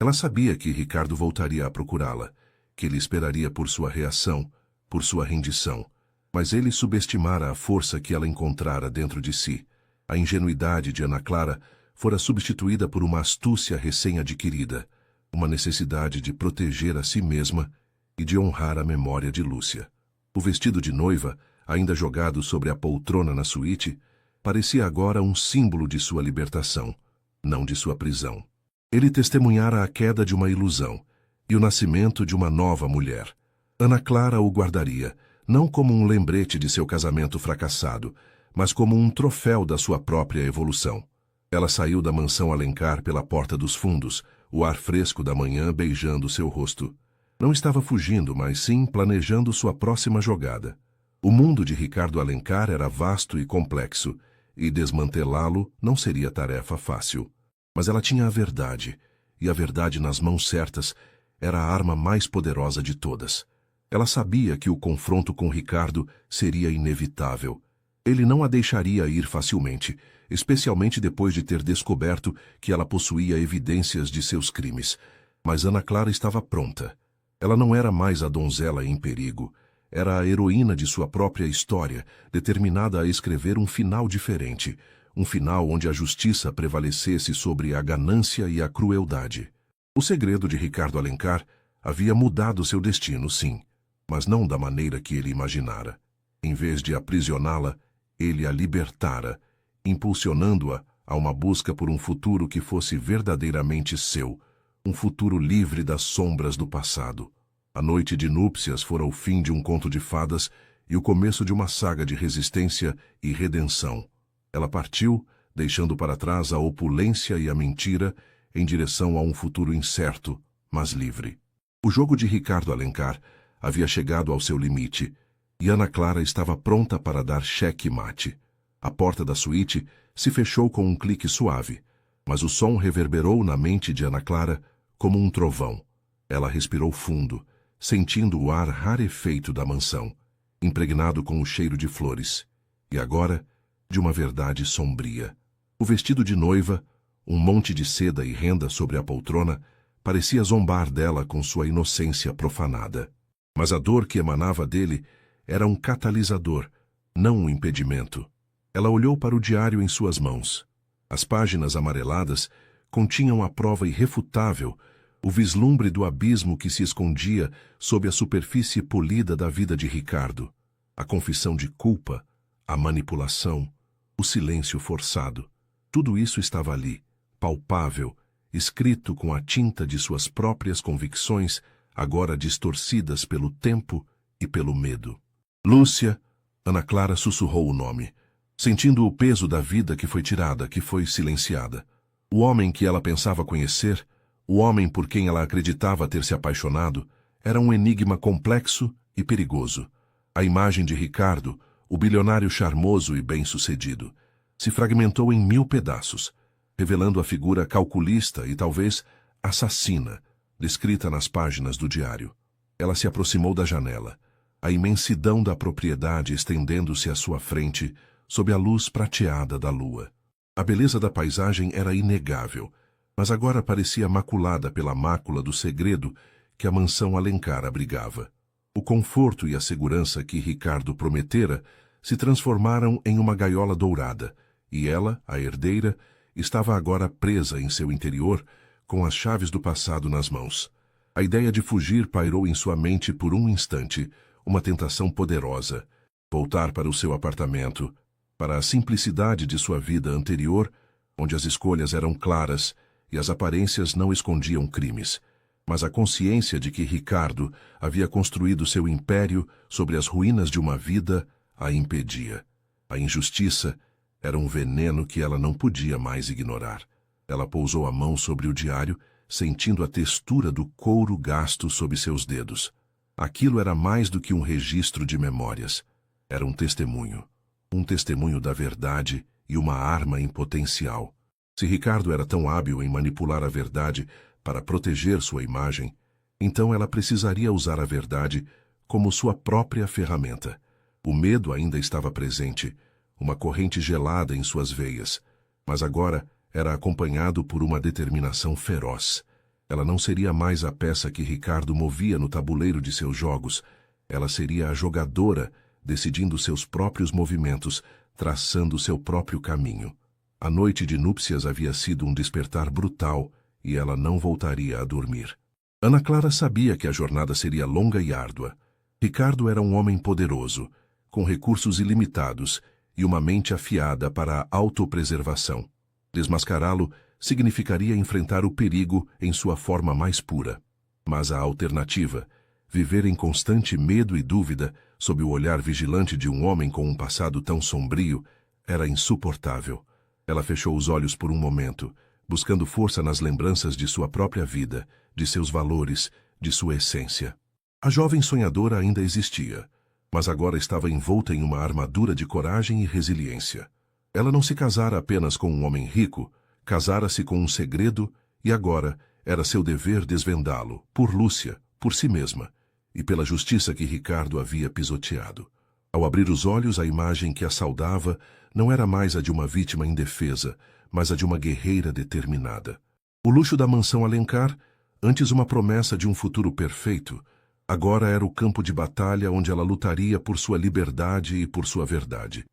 Ela sabia que Ricardo voltaria a procurá-la, que ele esperaria por sua reação, por sua rendição, mas ele subestimara a força que ela encontrara dentro de si. A ingenuidade de Ana Clara fora substituída por uma astúcia recém-adquirida, uma necessidade de proteger a si mesma e de honrar a memória de Lúcia. O vestido de noiva, ainda jogado sobre a poltrona na suíte, parecia agora um símbolo de sua libertação, não de sua prisão. Ele testemunhara a queda de uma ilusão e o nascimento de uma nova mulher. Ana Clara o guardaria, não como um lembrete de seu casamento fracassado, mas como um troféu da sua própria evolução. Ela saiu da mansão Alencar pela porta dos fundos, o ar fresco da manhã beijando seu rosto. Não estava fugindo, mas sim planejando sua próxima jogada. O mundo de Ricardo Alencar era vasto e complexo, e desmantelá-lo não seria tarefa fácil. Mas ela tinha a verdade, e a verdade nas mãos certas era a arma mais poderosa de todas. Ela sabia que o confronto com Ricardo seria inevitável. Ele não a deixaria ir facilmente, especialmente depois de ter descoberto que ela possuía evidências de seus crimes. Mas Ana Clara estava pronta. Ela não era mais a donzela em perigo. Era a heroína de sua própria história, determinada a escrever um final diferente, um final onde a justiça prevalecesse sobre a ganância e a crueldade. O segredo de Ricardo Alencar havia mudado seu destino, sim, mas não da maneira que ele imaginara. Em vez de aprisioná-la, ele a libertara, impulsionando-a a uma busca por um futuro que fosse verdadeiramente seu, um futuro livre das sombras do passado. A noite de núpcias fora o fim de um conto de fadas e o começo de uma saga de resistência e redenção. Ela partiu, deixando para trás a opulência e a mentira, em direção a um futuro incerto, mas livre. O jogo de Ricardo Alencar havia chegado ao seu limite, e Ana Clara estava pronta para dar cheque-mate. A porta da suíte se fechou com um clique suave, mas o som reverberou na mente de Ana Clara como um trovão. Ela respirou fundo, sentindo o ar rarefeito da mansão, impregnado com o cheiro de flores, e agora, de uma verdade sombria. O vestido de noiva, um monte de seda e renda sobre a poltrona, parecia zombar dela com sua inocência profanada. Mas a dor que emanava dele era um catalisador, não um impedimento. Ela olhou para o diário em suas mãos. As páginas amareladas continham a prova irrefutável, o vislumbre do abismo que se escondia sob a superfície polida da vida de Ricardo. A confissão de culpa, a manipulação, o silêncio forçado. Tudo isso estava ali, palpável, escrito com a tinta de suas próprias convicções, agora distorcidas pelo tempo e pelo medo. Lúcia, Ana Clara sussurrou o nome, sentindo o peso da vida que foi tirada, que foi silenciada. O homem que ela pensava conhecer, o homem por quem ela acreditava ter se apaixonado, era um enigma complexo e perigoso. A imagem de Ricardo, o bilionário charmoso e bem-sucedido, se fragmentou em 1000 pedaços, revelando a figura calculista e talvez assassina, descrita nas páginas do diário. Ela se aproximou da janela, a imensidão da propriedade estendendo-se à sua frente sob a luz prateada da lua. A beleza da paisagem era inegável, mas agora parecia maculada pela mácula do segredo que a mansão Alencar abrigava. O conforto e a segurança que Ricardo prometera se transformaram em uma gaiola dourada, e ela, a herdeira, estava agora presa em seu interior, com as chaves do passado nas mãos. A ideia de fugir pairou em sua mente por um instante, uma tentação poderosa. Voltar para o seu apartamento, para a simplicidade de sua vida anterior, onde as escolhas eram claras e as aparências não escondiam crimes. Mas a consciência de que Ricardo havia construído seu império sobre as ruínas de uma vida a impedia. A injustiça, Era um veneno que ela não podia mais ignorar. Ela pousou a mão sobre o diário, sentindo a textura do couro gasto sob seus dedos. Aquilo era mais do que um registro de memórias. Era um testemunho. Um testemunho da verdade e uma arma em potencial. Se Ricardo era tão hábil em manipular a verdade para proteger sua imagem, então ela precisaria usar a verdade como sua própria ferramenta. O medo ainda estava presente, uma corrente gelada em suas veias, mas agora era acompanhado por uma determinação feroz. Ela não seria mais a peça que Ricardo movia no tabuleiro de seus jogos. Ela seria a jogadora, decidindo seus próprios movimentos, traçando seu próprio caminho. A noite de núpcias havia sido um despertar brutal e ela não voltaria a dormir. Ana Clara sabia que a jornada seria longa e árdua. Ricardo era um homem poderoso, com recursos ilimitados e uma mente afiada para a autopreservação. Desmascará-lo significaria enfrentar o perigo em sua forma mais pura. Mas a alternativa, viver em constante medo e dúvida, sob o olhar vigilante de um homem com um passado tão sombrio, era insuportável. Ela fechou os olhos por um momento, buscando força nas lembranças de sua própria vida, de seus valores, de sua essência. A jovem sonhadora ainda existia, mas agora estava envolta em uma armadura de coragem e resiliência. Ela não se casara apenas com um homem rico, casara-se com um segredo e agora era seu dever desvendá-lo, por Lúcia, por si mesma, e pela justiça que Ricardo havia pisoteado. Ao abrir os olhos, a imagem que a saudava não era mais a de uma vítima indefesa, mas a de uma guerreira determinada. O luxo da mansão Alencar, antes uma promessa de um futuro perfeito, agora era o campo de batalha onde ela lutaria por sua liberdade e por sua verdade.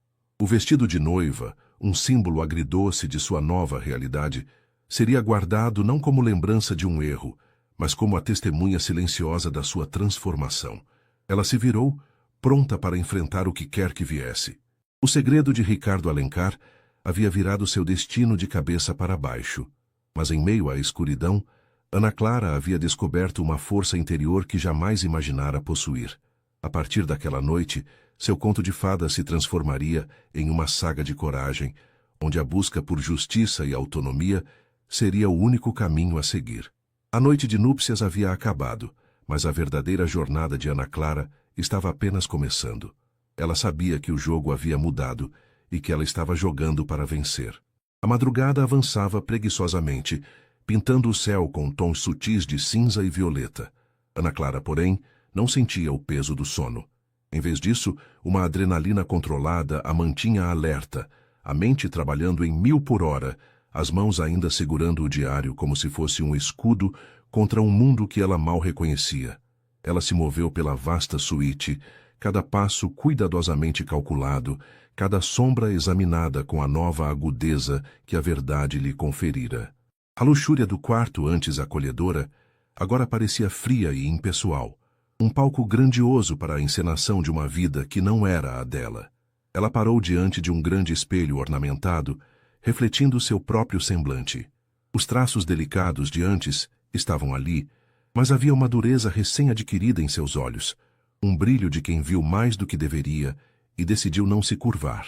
O vestido de noiva, um símbolo agridoce de sua nova realidade, seria guardado não como lembrança de um erro, mas como a testemunha silenciosa da sua transformação. Ela se virou, pronta para enfrentar o que quer que viesse. O segredo de Ricardo Alencar havia virado seu destino de cabeça para baixo. Mas em meio à escuridão, Ana Clara havia descoberto uma força interior que jamais imaginara possuir. A partir daquela noite, seu conto de fadas se transformaria em uma saga de coragem, onde a busca por justiça e autonomia seria o único caminho a seguir. A noite de núpcias havia acabado, mas a verdadeira jornada de Ana Clara estava apenas começando. Ela sabia que o jogo havia mudado e que ela estava jogando para vencer. A madrugada avançava preguiçosamente, pintando o céu com tons sutis de cinza e violeta. Ana Clara, porém, não sentia o peso do sono. Em vez disso, uma adrenalina controlada a mantinha alerta, a mente trabalhando em 1000 por hora, as mãos ainda segurando o diário como se fosse um escudo contra um mundo que ela mal reconhecia. Ela se moveu pela vasta suíte, cada passo cuidadosamente calculado, cada sombra examinada com a nova agudeza que a verdade lhe conferira. A luxúria do quarto, antes acolhedora, agora parecia fria e impessoal, um palco grandioso para a encenação de uma vida que não era a dela. Ela parou diante de um grande espelho ornamentado, refletindo seu próprio semblante. Os traços delicados de antes estavam ali, mas havia uma dureza recém-adquirida em seus olhos, um brilho de quem viu mais do que deveria e decidiu não se curvar.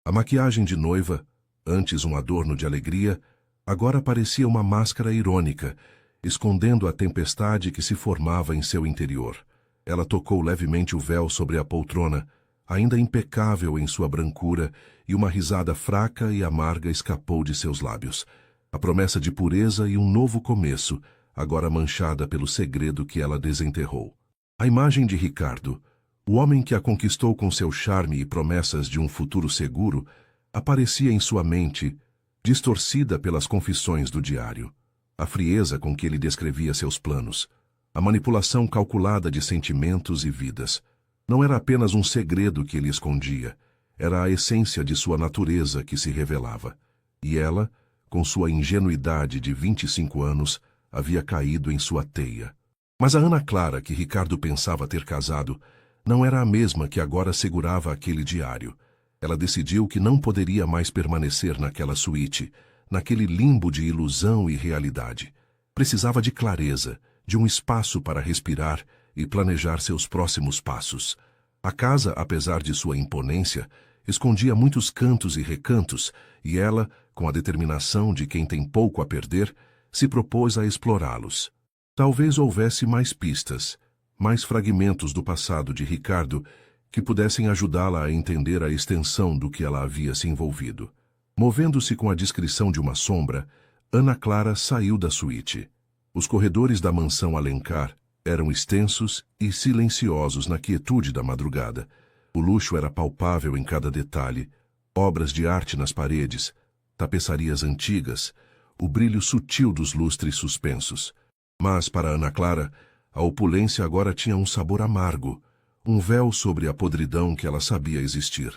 A maquiagem de noiva, antes um adorno de alegria, agora parecia uma máscara irônica, escondendo a tempestade que se formava em seu interior. Ela tocou levemente o véu sobre a poltrona, ainda impecável em sua brancura, e uma risada fraca e amarga escapou de seus lábios. A promessa de pureza e um novo começo, agora manchada pelo segredo que ela desenterrou. A imagem de Ricardo, o homem que a conquistou com seu charme e promessas de um futuro seguro, aparecia em sua mente, distorcida pelas confissões do diário. A frieza com que ele descrevia seus planos, a manipulação calculada de sentimentos e vidas. Não era apenas um segredo que ele escondia, era a essência de sua natureza que se revelava. E ela, com sua ingenuidade de 25 anos, havia caído em sua teia. Mas a Ana Clara que Ricardo pensava ter casado não era a mesma que agora segurava aquele diário. Ela decidiu que não poderia mais permanecer naquela suíte, naquele limbo de ilusão e realidade. Precisava de clareza, de um espaço para respirar e planejar seus próximos passos. A casa, apesar de sua imponência, escondia muitos cantos e recantos, e ela, com a determinação de quem tem pouco a perder, se propôs a explorá-los. Talvez houvesse mais pistas, mais fragmentos do passado de Ricardo que pudessem ajudá-la a entender a extensão do que ela havia se envolvido. Movendo-se com a discrição de uma sombra, Ana Clara saiu da suíte. Os corredores da mansão Alencar eram extensos e silenciosos na quietude da madrugada. O luxo era palpável em cada detalhe, obras de arte nas paredes, tapeçarias antigas, o brilho sutil dos lustres suspensos. Mas, para Ana Clara, a opulência agora tinha um sabor amargo, um véu sobre a podridão que ela sabia existir.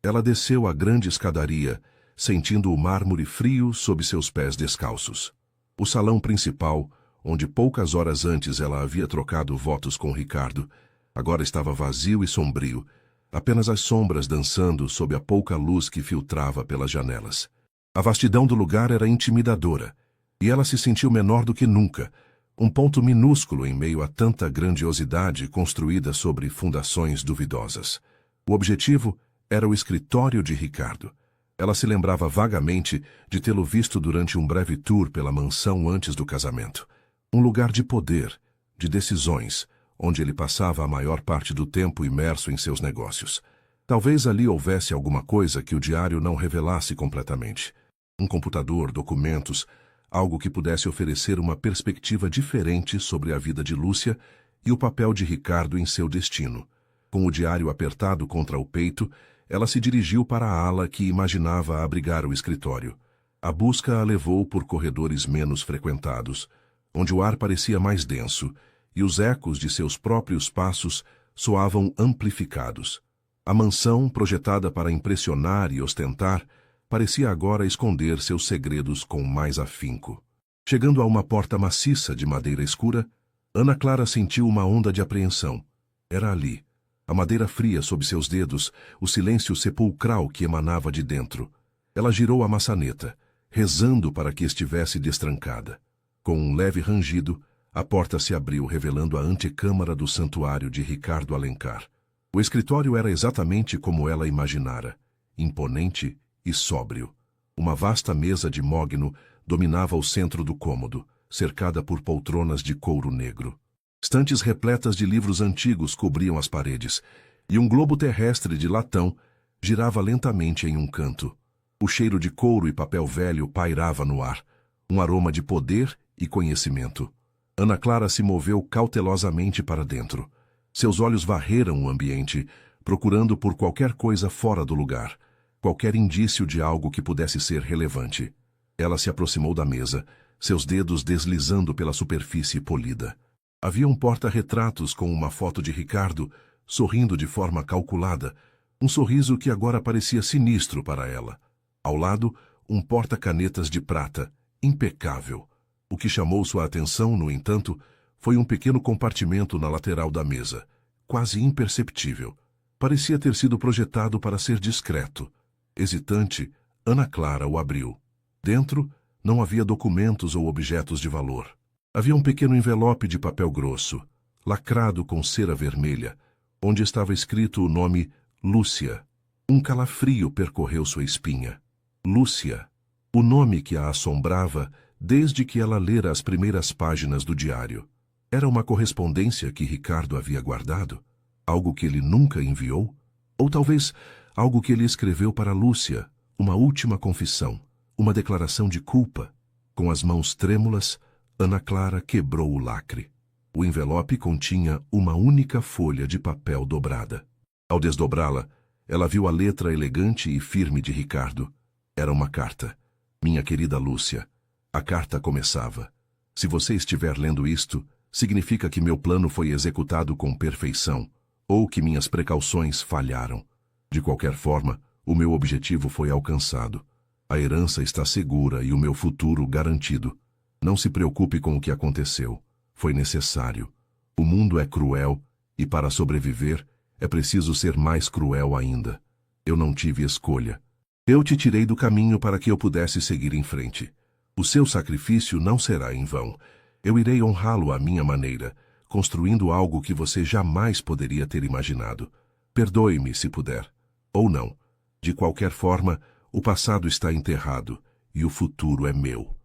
Ela desceu a grande escadaria, sentindo o mármore frio sob seus pés descalços. O salão principal, onde poucas horas antes ela havia trocado votos com Ricardo, agora estava vazio e sombrio, apenas as sombras dançando sob a pouca luz que filtrava pelas janelas. A vastidão do lugar era intimidadora, e ela se sentiu menor do que nunca, um ponto minúsculo em meio a tanta grandiosidade construída sobre fundações duvidosas. O objetivo era o escritório de Ricardo. Ela se lembrava vagamente de tê-lo visto durante um breve tour pela mansão antes do casamento. Um lugar de poder, de decisões, onde ele passava a maior parte do tempo imerso em seus negócios. Talvez ali houvesse alguma coisa que o diário não revelasse completamente. Um computador, documentos, algo que pudesse oferecer uma perspectiva diferente sobre a vida de Lúcia e o papel de Ricardo em seu destino. Com o diário apertado contra o peito, ela se dirigiu para a ala que imaginava abrigar o escritório. A busca a levou por corredores menos frequentados, onde o ar parecia mais denso, e os ecos de seus próprios passos soavam amplificados. A mansão, projetada para impressionar e ostentar, parecia agora esconder seus segredos com mais afinco. Chegando a uma porta maciça de madeira escura, Ana Clara sentiu uma onda de apreensão. Era ali, a madeira fria sob seus dedos, o silêncio sepulcral que emanava de dentro. Ela girou a maçaneta, rezando para que estivesse destrancada. Com um leve rangido, a porta se abriu, revelando a antecâmara do santuário de Ricardo Alencar. O escritório era exatamente como ela imaginara, imponente e sóbrio. Uma vasta mesa de mogno dominava o centro do cômodo, cercada por poltronas de couro negro. Estantes repletas de livros antigos cobriam as paredes, e um globo terrestre de latão girava lentamente em um canto. O cheiro de couro e papel velho pairava no ar, um aroma de poder e conhecimento. Ana Clara se moveu cautelosamente para dentro. Seus olhos varreram o ambiente, procurando por qualquer coisa fora do lugar, qualquer indício de algo que pudesse ser relevante. Ela se aproximou da mesa, seus dedos deslizando pela superfície polida. Havia um porta-retratos com uma foto de Ricardo, sorrindo de forma calculada, um sorriso que agora parecia sinistro para ela. Ao lado, um porta-canetas de prata, impecável. O que chamou sua atenção, no entanto, foi um pequeno compartimento na lateral da mesa, quase imperceptível. Parecia ter sido projetado para ser discreto. Hesitante, Ana Clara o abriu. Dentro, não havia documentos ou objetos de valor. Havia um pequeno envelope de papel grosso, lacrado com cera vermelha, onde estava escrito o nome Lúcia. Um calafrio percorreu sua espinha. Lúcia, o nome que a assombrava desde que ela lera as primeiras páginas do diário. Era uma correspondência que Ricardo havia guardado? Algo que ele nunca enviou? Ou talvez algo que ele escreveu para Lúcia, uma última confissão, uma declaração de culpa? Com as mãos trêmulas, Ana Clara quebrou o lacre. O envelope continha uma única folha de papel dobrada. Ao desdobrá-la, ela viu a letra elegante e firme de Ricardo. Era uma carta. Minha querida Lúcia. A carta começava: se você estiver lendo isto, significa que meu plano foi executado com perfeição, ou que minhas precauções falharam. De qualquer forma, o meu objetivo foi alcançado. A herança está segura e o meu futuro garantido. Não se preocupe com o que aconteceu. Foi necessário. O mundo é cruel e, para sobreviver, é preciso ser mais cruel ainda. Eu não tive escolha. Eu te tirei do caminho para que eu pudesse seguir em frente. O seu sacrifício não será em vão. Eu irei honrá-lo à minha maneira, construindo algo que você jamais poderia ter imaginado. Perdoe-me se puder. Ou não. De qualquer forma, o passado está enterrado e o futuro é meu.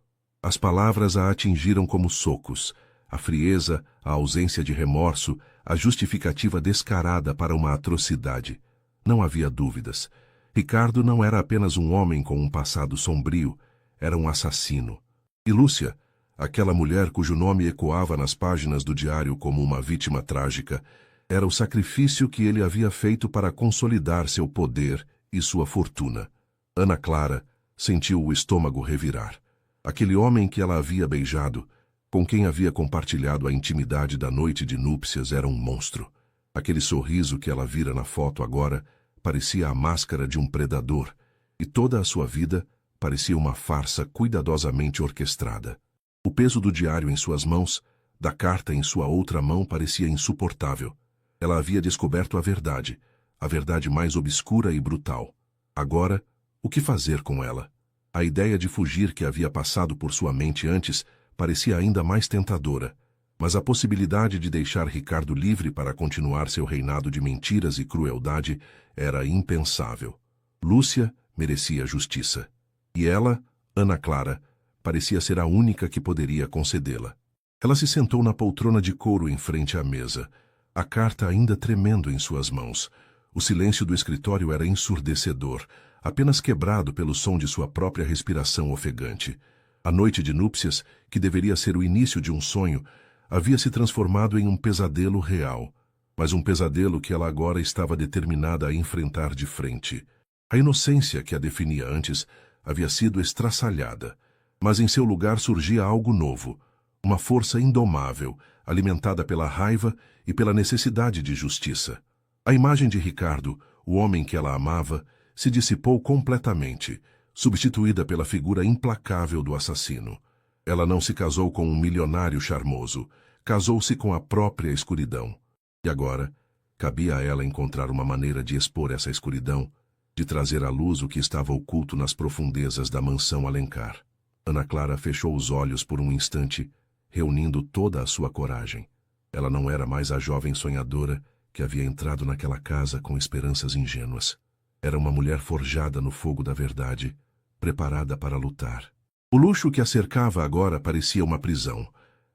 As palavras a atingiram como socos. A frieza, a ausência de remorso, a justificativa descarada para uma atrocidade. Não havia dúvidas. Ricardo não era apenas um homem com um passado sombrio, era um assassino. E Lúcia, aquela mulher cujo nome ecoava nas páginas do diário como uma vítima trágica, era o sacrifício que ele havia feito para consolidar seu poder e sua fortuna. Ana Clara sentiu o estômago revirar. Aquele homem que ela havia beijado, com quem havia compartilhado a intimidade da noite de núpcias, era um monstro. Aquele sorriso que ela vira na foto agora parecia a máscara de um predador, e toda a sua vida parecia uma farsa cuidadosamente orquestrada. O peso do diário em suas mãos, da carta em sua outra mão, parecia insuportável. Ela havia descoberto a verdade mais obscura e brutal. Agora, o que fazer com ela? A ideia de fugir que havia passado por sua mente antes parecia ainda mais tentadora, mas a possibilidade de deixar Ricardo livre para continuar seu reinado de mentiras e crueldade era impensável. Lúcia merecia justiça. E ela, Ana Clara, parecia ser a única que poderia concedê-la. Ela se sentou na poltrona de couro em frente à mesa, a carta ainda tremendo em suas mãos. O silêncio do escritório era ensurdecedor, apenas quebrado pelo som de sua própria respiração ofegante. A noite de núpcias, que deveria ser o início de um sonho, havia se transformado em um pesadelo real, mas um pesadelo que ela agora estava determinada a enfrentar de frente. A inocência que a definia antes havia sido estraçalhada, mas em seu lugar surgia algo novo, uma força indomável, alimentada pela raiva e pela necessidade de justiça. A imagem de Ricardo, o homem que ela amava, se dissipou completamente, substituída pela figura implacável do assassino. Ela não se casou com um milionário charmoso, casou-se com a própria escuridão. E agora, cabia a ela encontrar uma maneira de expor essa escuridão, de trazer à luz o que estava oculto nas profundezas da mansão Alencar. Ana Clara fechou os olhos por um instante, reunindo toda a sua coragem. Ela não era mais a jovem sonhadora que havia entrado naquela casa com esperanças ingênuas. Era uma mulher forjada no fogo da verdade, preparada para lutar. O luxo que a cercava agora parecia uma prisão,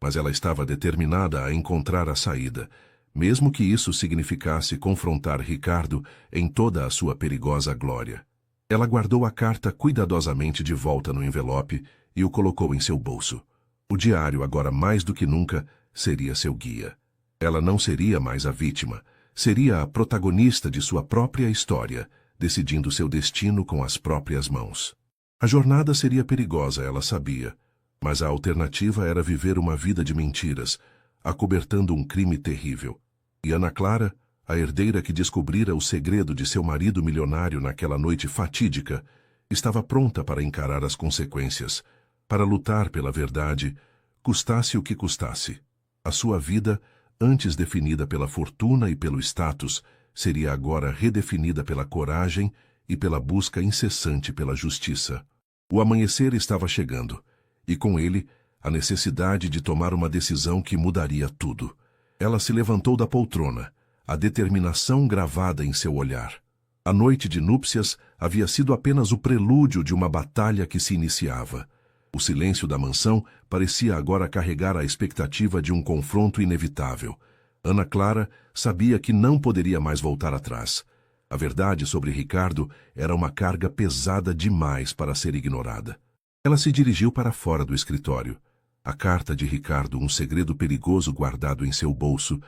mas ela estava determinada a encontrar a saída, mesmo que isso significasse confrontar Ricardo em toda a sua perigosa glória. Ela guardou a carta cuidadosamente de volta no envelope e o colocou em seu bolso. O diário, agora mais do que nunca, seria seu guia. Ela não seria mais a vítima, seria a protagonista de sua própria história, decidindo seu destino com as próprias mãos. A jornada seria perigosa, ela sabia, mas a alternativa era viver uma vida de mentiras, acobertando um crime terrível. E Ana Clara, a herdeira que descobrira o segredo de seu marido milionário naquela noite fatídica, estava pronta para encarar as consequências, para lutar pela verdade, custasse o que custasse. A sua vida, antes definida pela fortuna e pelo status, seria agora redefinida pela coragem e pela busca incessante pela justiça. O amanhecer estava chegando, e com ele, a necessidade de tomar uma decisão que mudaria tudo. Ela se levantou da poltrona, a determinação gravada em seu olhar. A noite de núpcias havia sido apenas o prelúdio de uma batalha que se iniciava. O silêncio da mansão parecia agora carregar a expectativa de um confronto inevitável. Ana Clara sabia que não poderia mais voltar atrás. A verdade sobre Ricardo era uma carga pesada demais para ser ignorada. Ela se dirigiu para fora do escritório. A carta de Ricardo, um segredo perigoso guardado em seu bolso,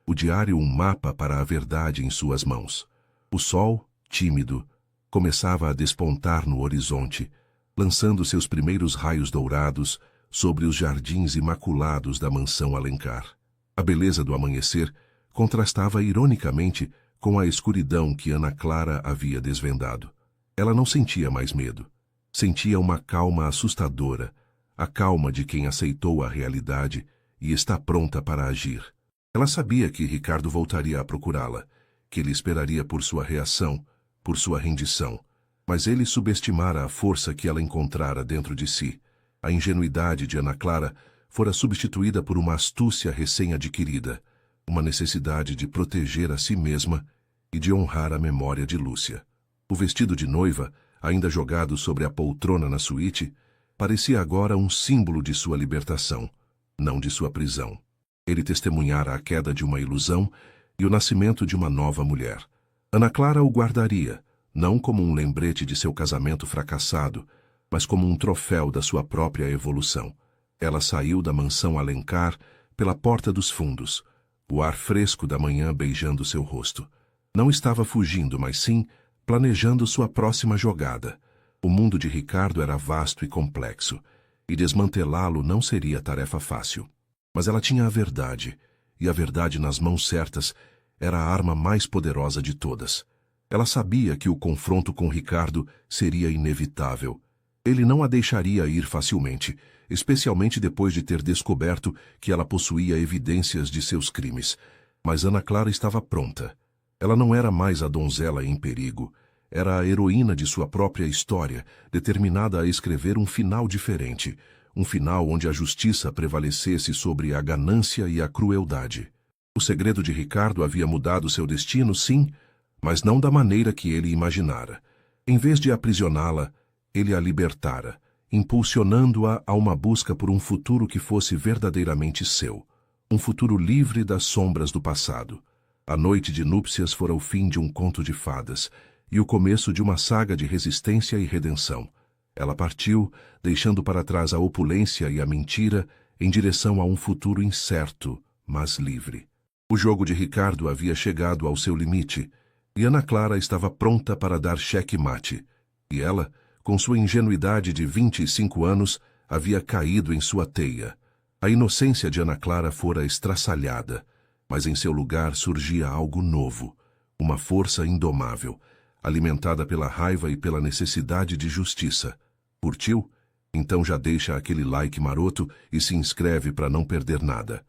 o diário, um mapa para a verdade em suas mãos. O sol, tímido, começava a despontar no horizonte, lançando seus primeiros raios dourados sobre os jardins imaculados da mansão Alencar. A beleza do amanhecer contrastava ironicamente com a escuridão que Ana Clara havia desvendado. Ela não sentia mais medo. Sentia uma calma assustadora, a calma de quem aceitou a realidade e está pronta para agir. Ela sabia que Ricardo voltaria a procurá-la, que ele esperaria por sua reação, por sua rendição, mas ele subestimara a força que ela encontrara dentro de si. A ingenuidade de Ana Clara fora substituída por uma astúcia recém-adquirida, uma necessidade de proteger a si mesma e de honrar a memória de Lúcia. O vestido de noiva, ainda jogado sobre a poltrona na suíte, parecia agora um símbolo de sua libertação, não de sua prisão. Ele testemunhara a queda de uma ilusão e o nascimento de uma nova mulher. Ana Clara o guardaria, não como um lembrete de seu casamento fracassado, mas como um troféu da sua própria evolução. Ela saiu da mansão Alencar pela porta dos fundos, o ar fresco da manhã beijando seu rosto. Não estava fugindo, mas sim planejando sua próxima jogada. O mundo de Ricardo era vasto e complexo, e desmantelá-lo não seria tarefa fácil. Mas ela tinha a verdade, e a verdade nas mãos certas era a arma mais poderosa de todas. Ela sabia que o confronto com Ricardo seria inevitável. Ele não a deixaria ir facilmente, especialmente depois de ter descoberto que ela possuía evidências de seus crimes. Mas Ana Clara estava pronta. Ela não era mais a donzela em perigo. Era a heroína de sua própria história, determinada a escrever um final diferente, um final onde a justiça prevalecesse sobre a ganância e a crueldade. O segredo de Ricardo havia mudado seu destino, sim, mas não da maneira que ele imaginara. Em vez de aprisioná-la, ele a libertara, impulsionando-a a uma busca por um futuro que fosse verdadeiramente seu, um futuro livre das sombras do passado. A noite de núpcias fora o fim de um conto de fadas e o começo de uma saga de resistência e redenção. Ela partiu, deixando para trás a opulência e a mentira, em direção a um futuro incerto, mas livre. O jogo de Ricardo havia chegado ao seu limite, e Ana Clara estava pronta para dar xeque-mate. E ela, com sua ingenuidade de 25 anos, havia caído em sua teia. A inocência de Ana Clara fora estraçalhada, mas em seu lugar surgia algo novo, uma força indomável, alimentada pela raiva e pela necessidade de justiça. Curtiu? Então já deixa aquele like maroto e se inscreve para não perder nada.